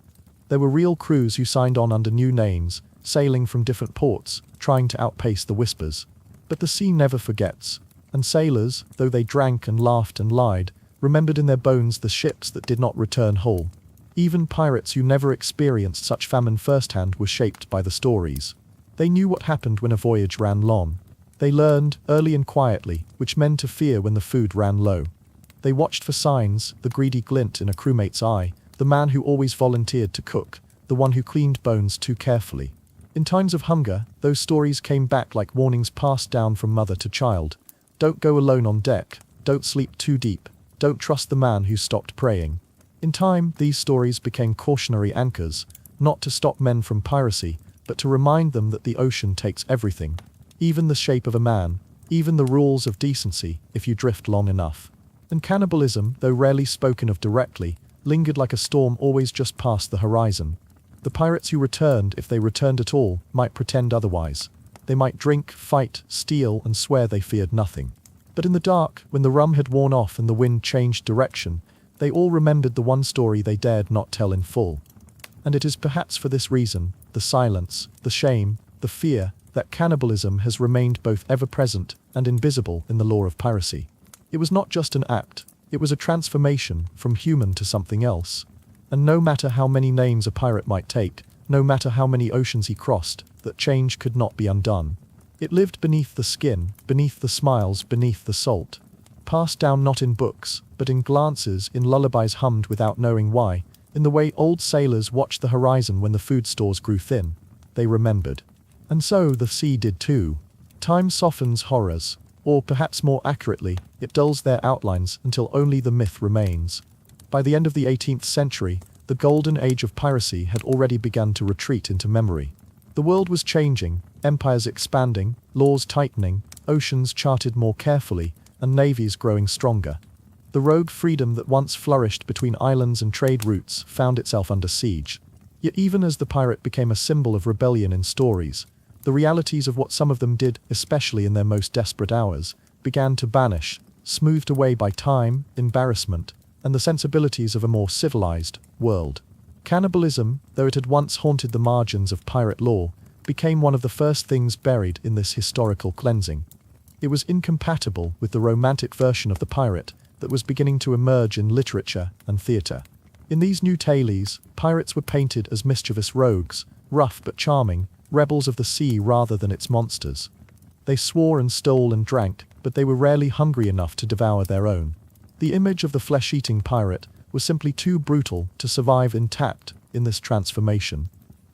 There were real crews who signed on under new names, sailing from different ports, trying to outpace the whispers. But the sea never forgets, and sailors, though they drank and laughed and lied, remembered in their bones the ships that did not return whole. Even pirates who never experienced such famine firsthand were shaped by the stories. They knew what happened when a voyage ran long. They learned, early and quietly, which men to fear when the food ran low. They watched for signs, the greedy glint in a crewmate's eye, the man who always volunteered to cook, the one who cleaned bones too carefully. In times of hunger, those stories came back like warnings passed down from mother to child. Don't go alone on deck, don't sleep too deep, don't trust the man who stopped praying. In time, these stories became cautionary anchors, not to stop men from piracy, but to remind them that the ocean takes everything, even the shape of a man, even the rules of decency, if you drift long enough. And cannibalism, though rarely spoken of directly, lingered like a storm always just past the horizon. The pirates who returned, if they returned at all, might pretend otherwise. They might drink, fight, steal, and swear they feared nothing. But in the dark, when the rum had worn off and the wind changed direction, they all remembered the one story they dared not tell in full. And it is perhaps for this reason, the silence, the shame, the fear, that cannibalism has remained both ever-present and invisible in the lore of piracy. It was not just an act, it was a transformation from human to something else. And no matter how many names a pirate might take, no matter how many oceans he crossed, that change could not be undone. It lived beneath the skin, beneath the smiles, beneath the salt. Passed down not in books, but in glances, in lullabies hummed without knowing why, In the way old sailors watched the horizon when the food stores grew thin, they remembered. And so the sea did too. Time softens horrors, or perhaps more accurately, it dulls their outlines until only the myth remains. By the end of the 18th century, the golden age of piracy had already begun to retreat into memory. The world was changing, empires expanding, laws tightening, oceans charted more carefully, and navies growing stronger. The rogue freedom that once flourished between islands and trade routes found itself under siege. Yet even as the pirate became a symbol of rebellion in stories, the realities of what some of them did, especially in their most desperate hours, began to vanish, smoothed away by time, embarrassment, and the sensibilities of a more civilized world. Cannibalism, though it had once haunted the margins of pirate lore, became one of the first things buried in this historical cleansing. It was incompatible with the romantic version of the pirate that was beginning to emerge in literature and theatre. In these new tales, pirates were painted as mischievous rogues, rough but charming, rebels of the sea rather than its monsters. They swore and stole and drank, but they were rarely hungry enough to devour their own. The image of the flesh-eating pirate was simply too brutal to survive intact in this transformation.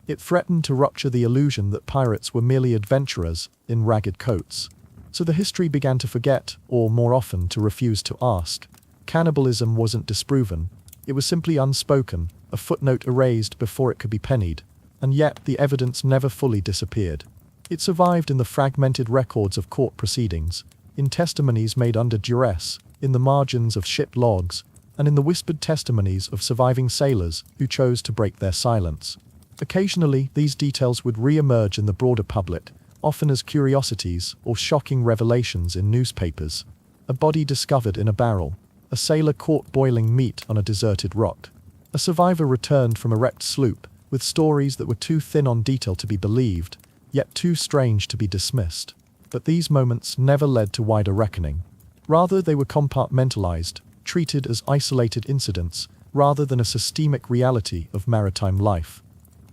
It threatened to rupture the illusion that pirates were merely adventurers in ragged coats. So the history began to forget, or more often to refuse to ask. Cannibalism wasn't disproven. It was simply unspoken, a footnote erased before it could be pennied. And yet the evidence never fully disappeared. It survived in the fragmented records of court proceedings, in testimonies made under duress, in the margins of ship logs, and in the whispered testimonies of surviving sailors who chose to break their silence. Occasionally, these details would re-emerge in the broader public, often as curiosities or shocking revelations in newspapers. A body discovered in a barrel, a sailor caught boiling meat on a deserted rock. A survivor returned from a wrecked sloop, with stories that were too thin on detail to be believed, yet too strange to be dismissed. But these moments never led to wider reckoning. Rather, they were compartmentalized, treated as isolated incidents, rather than a systemic reality of maritime life.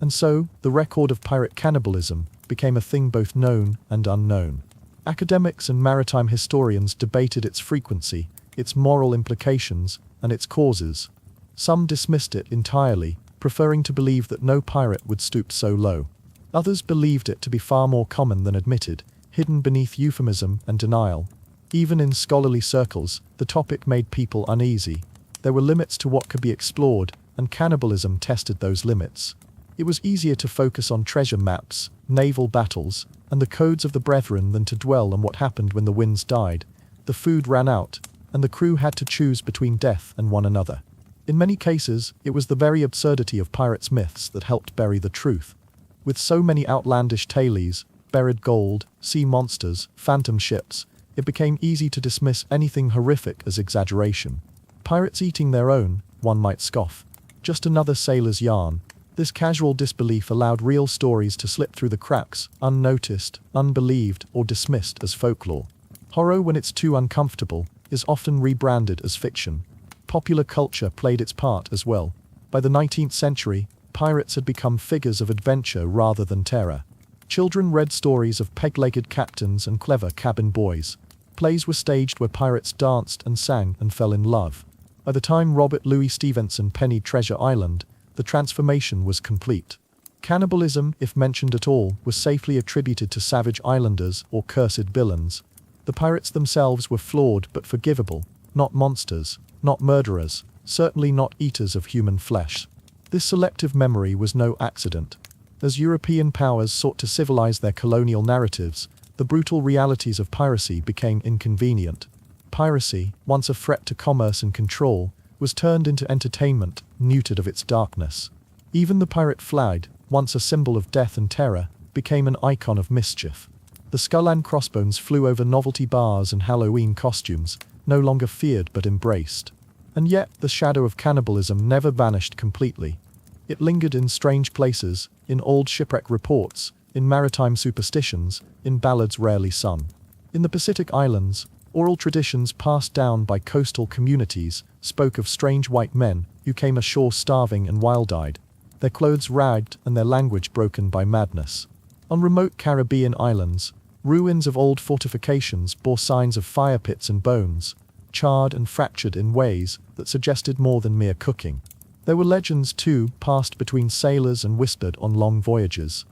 And so, the record of pirate cannibalism became a thing both known and unknown. Academics and maritime historians debated its frequency, its moral implications, and its causes. Some dismissed it entirely, preferring to believe that no pirate would stoop so low. Others believed it to be far more common than admitted, hidden beneath euphemism and denial. Even in scholarly circles, the topic made people uneasy. There were limits to what could be explored, and cannibalism tested those limits. It was easier to focus on treasure maps, naval battles, and the codes of the brethren than to dwell on what happened when the winds died, the food ran out, and the crew had to choose between death and one another. In many cases, it was the very absurdity of pirates' myths that helped bury the truth. With so many outlandish tales, buried gold, sea monsters, phantom ships, it became easy to dismiss anything horrific as exaggeration. Pirates eating their own, one might scoff. Just another sailor's yarn. This casual disbelief allowed real stories to slip through the cracks, unnoticed, unbelieved, or dismissed as folklore. Horror, when it's too uncomfortable, is often rebranded as fiction. Popular culture played its part as well. By the 19th century, pirates had become figures of adventure rather than terror. Children read stories of peg-legged captains and clever cabin boys. Plays were staged where pirates danced and sang and fell in love. By the time Robert Louis Stevenson penned Treasure Island, the transformation was complete. Cannibalism, if mentioned at all, was safely attributed to savage islanders or cursed villains. The pirates themselves were flawed but forgivable, not monsters, not murderers, certainly not eaters of human flesh. This selective memory was no accident. As European powers sought to civilize their colonial narratives, the brutal realities of piracy became inconvenient. Piracy, once a threat to commerce and control, was turned into entertainment, neutered of its darkness. Even the pirate flag, once a symbol of death and terror, became an icon of mischief. The skull and crossbones flew over novelty bars and Halloween costumes, no longer feared but embraced. And yet, the shadow of cannibalism never vanished completely. It lingered in strange places, in old shipwreck reports, in maritime superstitions, in ballads rarely sung. In the Pacific Islands, oral traditions passed down by coastal communities spoke of strange white men who came ashore starving and wild-eyed, their clothes ragged and their language broken by madness. On remote Caribbean islands, ruins of old fortifications bore signs of fire pits and bones, charred and fractured in ways that suggested more than mere cooking. There were legends, too, passed between sailors and whispered on long voyages.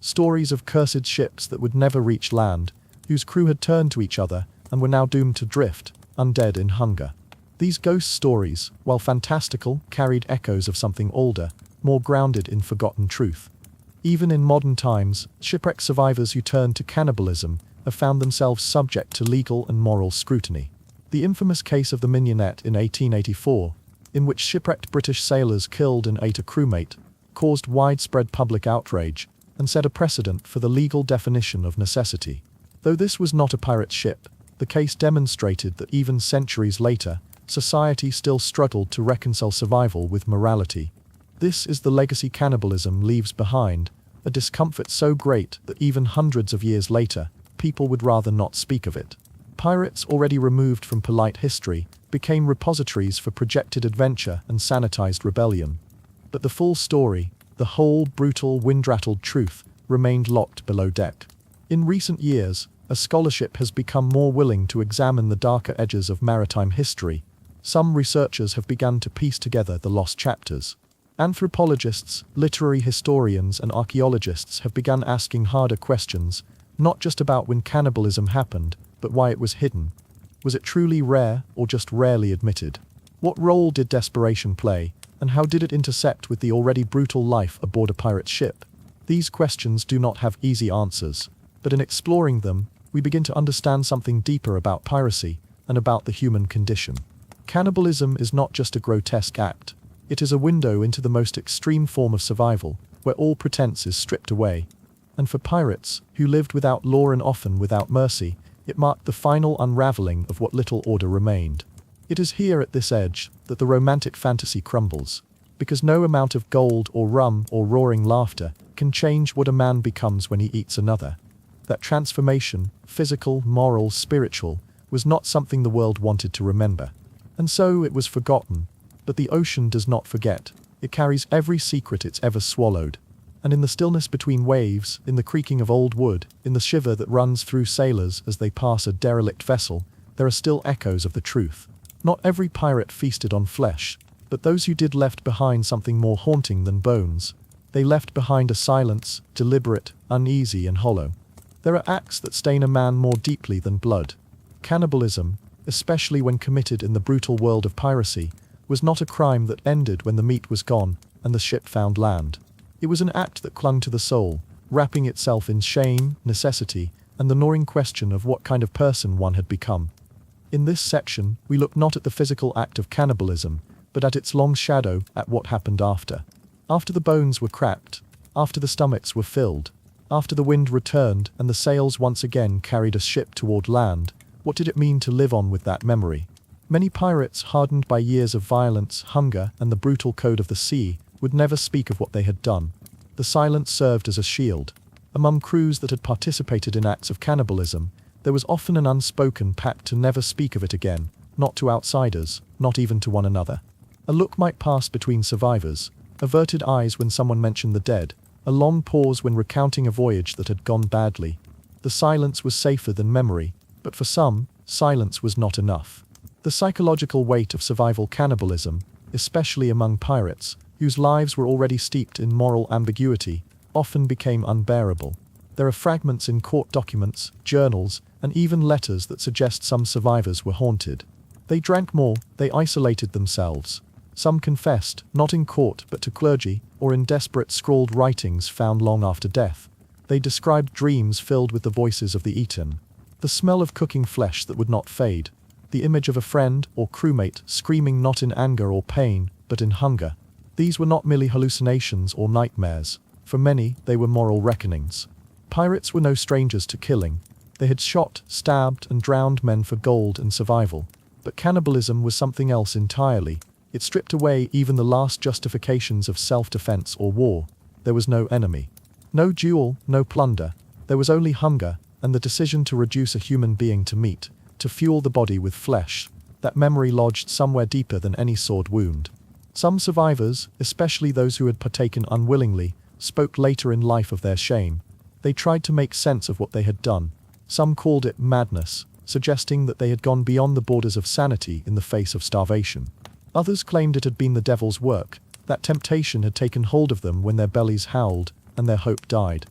Stories of cursed ships that would never reach land, whose crew had turned to each other and were now doomed to drift, undead in hunger. These ghost stories, while fantastical, carried echoes of something older, more grounded in forgotten truth. Even in modern times, shipwreck survivors who turned to cannibalism have found themselves subject to legal and moral scrutiny. The infamous case of the Mignonette in 1884, in which shipwrecked British sailors killed and ate a crewmate, caused widespread public outrage and set a precedent for the legal definition of necessity. Though this was not a pirate ship, the case demonstrated that even centuries later, society still struggled to reconcile survival with morality. This is the legacy cannibalism leaves behind, a discomfort so great that even hundreds of years later, people would rather not speak of it. Pirates, already removed from polite history, became repositories for projected adventure and sanitized rebellion. But the full story, the whole brutal, wind-rattled truth, remained locked below deck. In recent years, as scholarship has become more willing to examine the darker edges of maritime history, some researchers have begun to piece together the lost chapters. Anthropologists, literary historians, and archaeologists have begun asking harder questions, not just about when cannibalism happened, but why it was hidden. Was it truly rare, or just rarely admitted? What role did desperation play, and how did it intersect with the already brutal life aboard a pirate ship? These questions do not have easy answers, but in exploring them, we begin to understand something deeper about piracy and about the human condition. Cannibalism is not just a grotesque act. It is a window into the most extreme form of survival, where all pretense is stripped away. And for pirates, who lived without law and often without mercy, it marked the final unraveling of what little order remained. It is here at this edge that the romantic fantasy crumbles, because no amount of gold or rum or roaring laughter can change what a man becomes when he eats another. That transformation, physical, moral, spiritual, was not something the world wanted to remember. And so it was forgotten. But the ocean does not forget. It carries every secret it's ever swallowed. And in the stillness between waves, in the creaking of old wood, in the shiver that runs through sailors as they pass a derelict vessel, there are still echoes of the truth. Not every pirate feasted on flesh, but those who did left behind something more haunting than bones. They left behind a silence, deliberate, uneasy, and hollow. There are acts that stain a man more deeply than blood. Cannibalism, especially when committed in the brutal world of piracy, was not a crime that ended when the meat was gone and the ship found land. It was an act that clung to the soul, wrapping itself in shame, necessity, and the gnawing question of what kind of person one had become. In this section, we look not at the physical act of cannibalism, but at its long shadow, at what happened after. After the bones were cracked, after the stomachs were filled, after the wind returned and the sails once again carried a ship toward land, what did it mean to live on with that memory? Many pirates, hardened by years of violence, hunger, and the brutal code of the sea, would never speak of what they had done. The silence served as a shield. Among crews that had participated in acts of cannibalism, there was often an unspoken pact to never speak of it again, not to outsiders, not even to one another. A look might pass between survivors, averted eyes when someone mentioned the dead, a long pause when recounting a voyage that had gone badly. The silence was safer than memory, but for some, silence was not enough. The psychological weight of survival cannibalism, especially among pirates, whose lives were already steeped in moral ambiguity, often became unbearable. There are fragments in court documents, journals, and even letters that suggest some survivors were haunted. They drank more, they isolated themselves. Some confessed, not in court but to clergy, or in desperate scrawled writings found long after death. They described dreams filled with the voices of the eaten. The smell of cooking flesh that would not fade. The image of a friend or crewmate screaming not in anger or pain, but in hunger. These were not merely hallucinations or nightmares. For many, they were moral reckonings. Pirates were no strangers to killing. They had shot, stabbed, and drowned men for gold and survival. But cannibalism was something else entirely. It stripped away even the last justifications of self-defense or war. There was no enemy. No duel, no plunder. There was only hunger, and the decision to reduce a human being to meat, to fuel the body with flesh. That memory lodged somewhere deeper than any sword wound. Some survivors, especially those who had partaken unwillingly, spoke later in life of their shame. They tried to make sense of what they had done. Some called it madness, suggesting that they had gone beyond the borders of sanity in the face of starvation. Others claimed it had been the devil's work, That temptation had taken hold of them when their bellies howled and their hope died.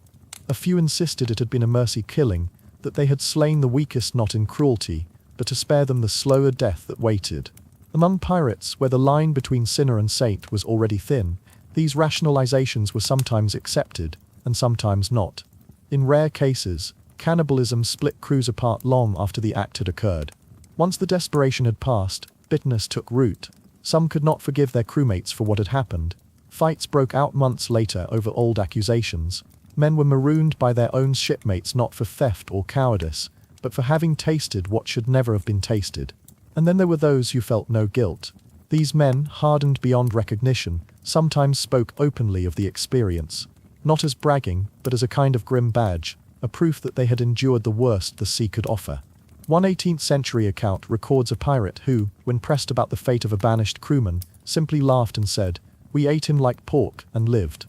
A few insisted it had been a mercy killing, that they had slain the weakest not in cruelty, but to spare them the slower death that waited. Among pirates, where the line between sinner and saint was already thin, these rationalizations were sometimes accepted, and sometimes not. In rare cases, cannibalism split crews apart long after the act had occurred. Once the desperation had passed, bitterness took root. Some could not forgive their crewmates for what had happened. Fights broke out months later over old accusations. Men were marooned by their own shipmates not for theft or cowardice, but for having tasted what should never have been tasted. And then there were those who felt no guilt. These men, hardened beyond recognition, sometimes spoke openly of the experience, not as bragging, but as a kind of grim badge, a proof that they had endured the worst the sea could offer. One 18th century account records a pirate who, when pressed about the fate of a banished crewman, simply laughed and said, "We ate him like pork and lived."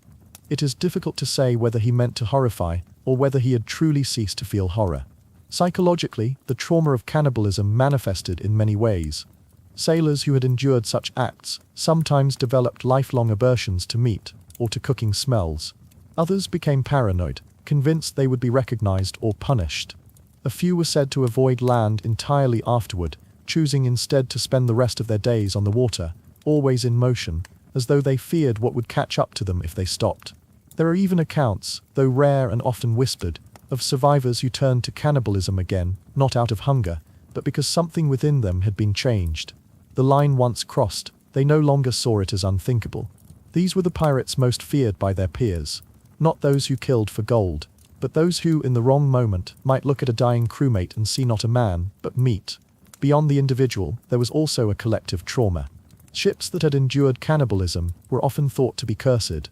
It is difficult to say whether he meant to horrify, or whether he had truly ceased to feel horror. Psychologically, the trauma of cannibalism manifested in many ways. Sailors who had endured such acts sometimes developed lifelong aversions to meat, or to cooking smells. Others became paranoid, convinced they would be recognized or punished. A few were said to avoid land entirely afterward, choosing instead to spend the rest of their days on the water, always in motion, as though they feared what would catch up to them if they stopped. There are even accounts, though rare and often whispered, of survivors who turned to cannibalism again, not out of hunger, but because something within them had been changed. The line once crossed, they no longer saw it as unthinkable. These were the pirates most feared by their peers, not those who killed for gold, but those who, in the wrong moment, might look at a dying crewmate and see not a man, but meat. Beyond the individual, there was also a collective trauma. Ships that had endured cannibalism were often thought to be cursed.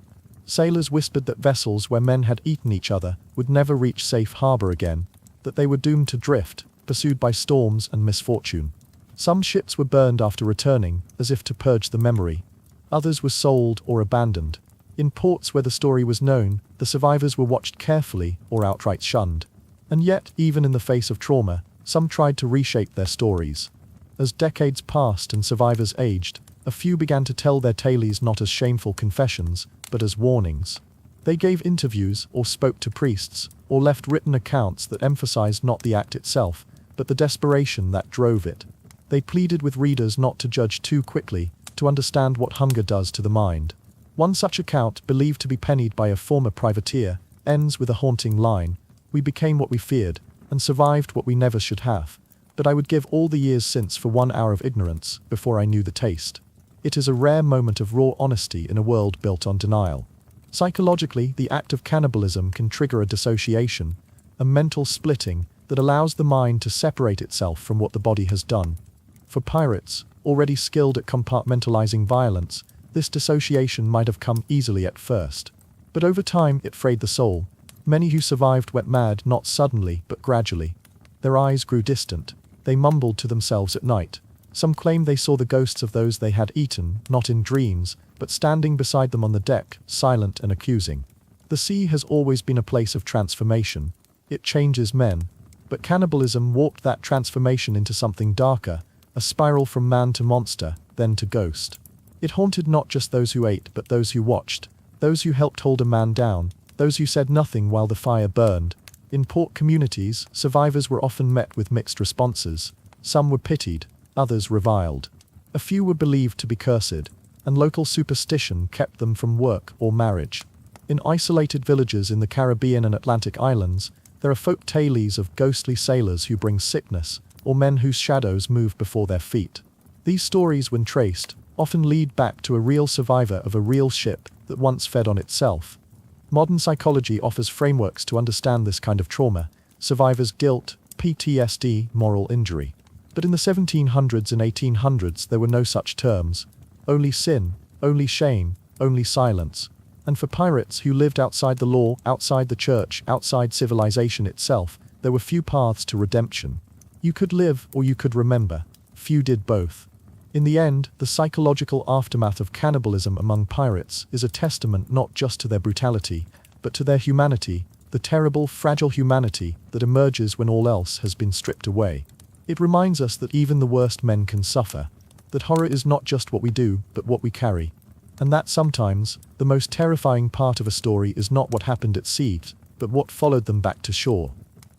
Sailors whispered that vessels where men had eaten each other would never reach safe harbor again, that they were doomed to drift, pursued by storms and misfortune. Some ships were burned after returning, as if to purge the memory. Others were sold or abandoned. In ports where the story was known, the survivors were watched carefully or outright shunned. And yet, even in the face of trauma, some tried to reshape their stories. As decades passed and survivors aged, a few began to tell their tales not as shameful confessions, but as warnings. They gave interviews, or spoke to priests, or left written accounts that emphasized not the act itself, but the desperation that drove it. They pleaded with readers not to judge too quickly, to understand what hunger does to the mind. One such account, believed to be penned by a former privateer, ends with a haunting line: "We became what we feared, and survived what we never should have. But I would give all the years since for 1 hour of ignorance, before I knew the taste." It is a rare moment of raw honesty in a world built on denial. Psychologically, the act of cannibalism can trigger a dissociation, a mental splitting that allows the mind to separate itself from what the body has done. For pirates, already skilled at compartmentalizing violence, this dissociation might have come easily at first. But over time, it frayed the soul. Many who survived went mad not suddenly, but gradually. Their eyes grew distant. They mumbled to themselves at night. Some claimed they saw the ghosts of those they had eaten, not in dreams, but standing beside them on the deck, silent and accusing. The sea has always been a place of transformation. It changes men. But cannibalism warped that transformation into something darker, a spiral from man to monster, then to ghost. It haunted not just those who ate, but those who watched, those who helped hold a man down, those who said nothing while the fire burned. In port communities, survivors were often met with mixed responses. Some were pitied, others reviled. A few were believed to be cursed, and local superstition kept them from work or marriage. In isolated villages in the Caribbean and Atlantic islands, there are folk tales of ghostly sailors who bring sickness, or men whose shadows move before their feet. These stories, when traced, often lead back to a real survivor of a real ship that once fed on itself. Modern psychology offers frameworks to understand this kind of trauma: survivor's guilt, PTSD, moral injury. But in the 1700s and 1800s there were no such terms. Only sin, only shame, only silence. And for pirates who lived outside the law, outside the church, outside civilization itself, there were few paths to redemption. You could live or you could remember. Few did both. In the end, the psychological aftermath of cannibalism among pirates is a testament not just to their brutality, but to their humanity, the terrible, fragile humanity that emerges when all else has been stripped away. It reminds us that even the worst men can suffer, that horror is not just what we do, but what we carry. And that sometimes, the most terrifying part of a story is not what happened at sea, but what followed them back to shore.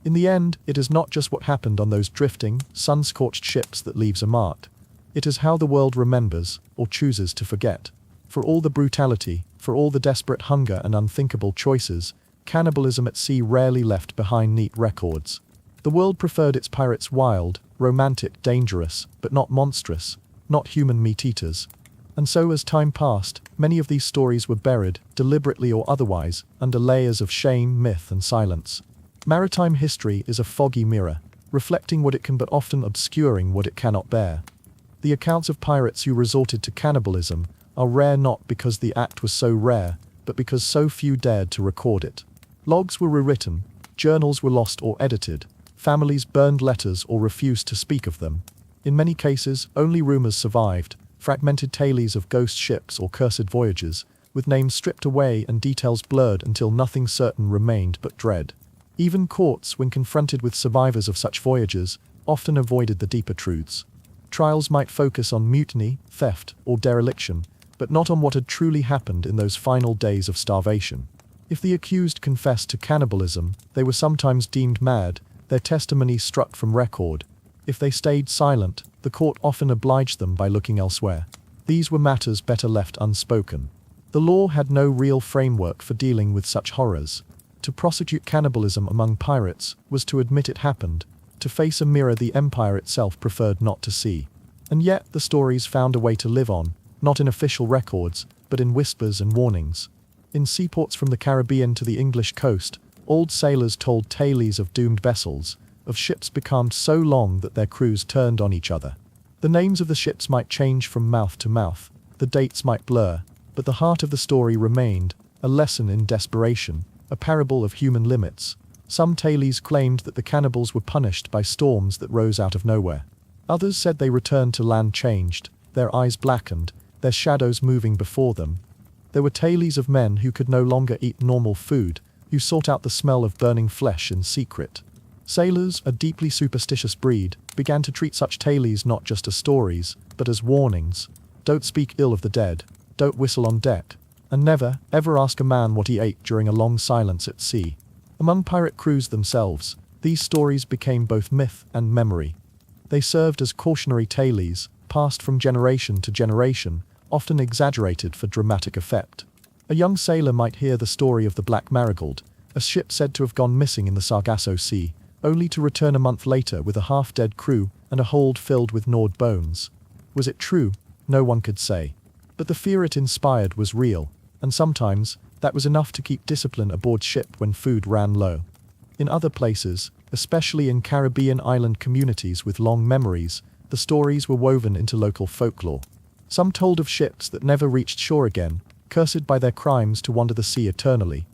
In the end, it is not just what happened on those drifting, sun-scorched ships that leaves a mark. It is how the world remembers, or chooses to forget. For all the brutality, for all the desperate hunger and unthinkable choices, cannibalism at sea rarely left behind neat records. The world preferred its pirates wild, romantic, dangerous, but not monstrous, not human meat-eaters. And so as time passed, many of these stories were buried, deliberately or otherwise, under layers of shame, myth and silence. Maritime history is a foggy mirror, reflecting what it can but often obscuring what it cannot bear. The accounts of pirates who resorted to cannibalism are rare not because the act was so rare, but because so few dared to record it. Logs were rewritten, journals were lost or edited, families burned letters or refused to speak of them. In many cases, only rumors survived, fragmented tales of ghost ships or cursed voyages, with names stripped away and details blurred until nothing certain remained but dread. Even courts, when confronted with survivors of such voyages, often avoided the deeper truths. Trials might focus on mutiny, theft, or dereliction, but not on what had truly happened in those final days of starvation. If the accused confessed to cannibalism, they were sometimes deemed mad, their testimony struck from record. If they stayed silent, the court often obliged them by looking elsewhere. These were matters better left unspoken. The law had no real framework for dealing with such horrors. To prosecute cannibalism among pirates was to admit it happened, to face a mirror the empire itself preferred not to see. And yet the stories found a way to live on, not in official records, but in whispers and warnings. In seaports from the Caribbean to the English coast, old sailors told tales of doomed vessels, of ships becalmed so long that their crews turned on each other. The names of the ships might change from mouth to mouth, the dates might blur, but the heart of the story remained, a lesson in desperation, a parable of human limits. Some tales claimed that the cannibals were punished by storms that rose out of nowhere. Others said they returned to land changed, their eyes blackened, their shadows moving before them. There were tales of men who could no longer eat normal food, who sought out the smell of burning flesh in secret. Sailors, a deeply superstitious breed, began to treat such tales not just as stories, but as warnings. Don't speak ill of the dead, don't whistle on deck, and never, ever ask a man what he ate during a long silence at sea. Among pirate crews themselves, these stories became both myth and memory. They served as cautionary tales, passed from generation to generation, often exaggerated for dramatic effect. A young sailor might hear the story of the Black Marigold, a ship said to have gone missing in the Sargasso Sea, only to return a month later with a half-dead crew and a hold filled with gnawed bones. Was it true? No one could say. But the fear it inspired was real, and sometimes, that was enough to keep discipline aboard ship when food ran low. In other places, especially in Caribbean island communities with long memories, the stories were woven into local folklore. Some told of ships that never reached shore again, cursed by their crimes to wander the sea eternally.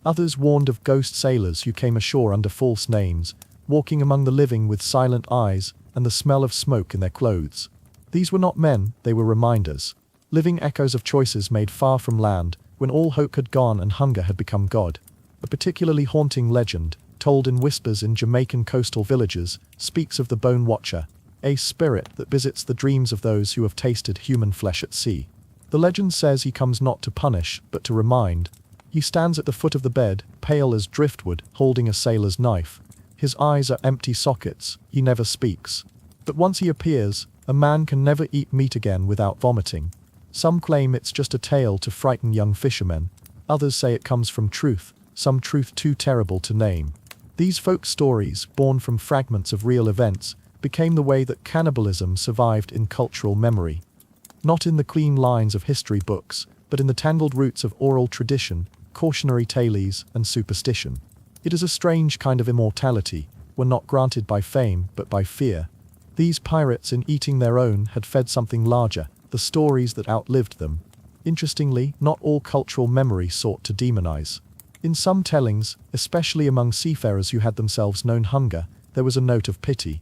Others warned of ghost sailors who came ashore under false names, walking among the living with silent eyes and the smell of smoke in their clothes. These were not men, they were reminders. Living echoes of choices made far from land, when all hope had gone and hunger had become God. A particularly haunting legend, told in whispers in Jamaican coastal villages, speaks of the Bone Watcher, a spirit that visits the dreams of those who have tasted human flesh at sea. The legend says he comes not to punish, but to remind. He stands at the foot of the bed, pale as driftwood, holding a sailor's knife. His eyes are empty sockets, he never speaks. But once he appears, a man can never eat meat again without vomiting. Some claim it's just a tale to frighten young fishermen. Others say it comes from truth, some truth too terrible to name. These folk stories, born from fragments of real events, became the way that cannibalism survived in cultural memory. Not in the clean lines of history books, but in the tangled roots of oral tradition, cautionary tales, and superstition. It is a strange kind of immortality, one not granted by fame, but by fear. These pirates, in eating their own, had fed something larger, the stories that outlived them. Interestingly, not all cultural memory sought to demonize. In some tellings, especially among seafarers who had themselves known hunger, there was a note of pity.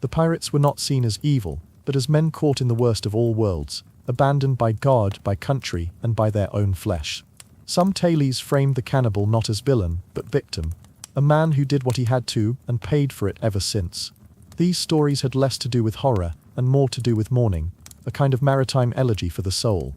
The pirates were not seen as evil, but as men caught in the worst of all worlds, abandoned by God, by country, and by their own flesh. Some tales framed the cannibal not as villain, but victim, a man who did what he had to, and paid for it ever since. These stories had less to do with horror, and more to do with mourning, a kind of maritime elegy for the soul.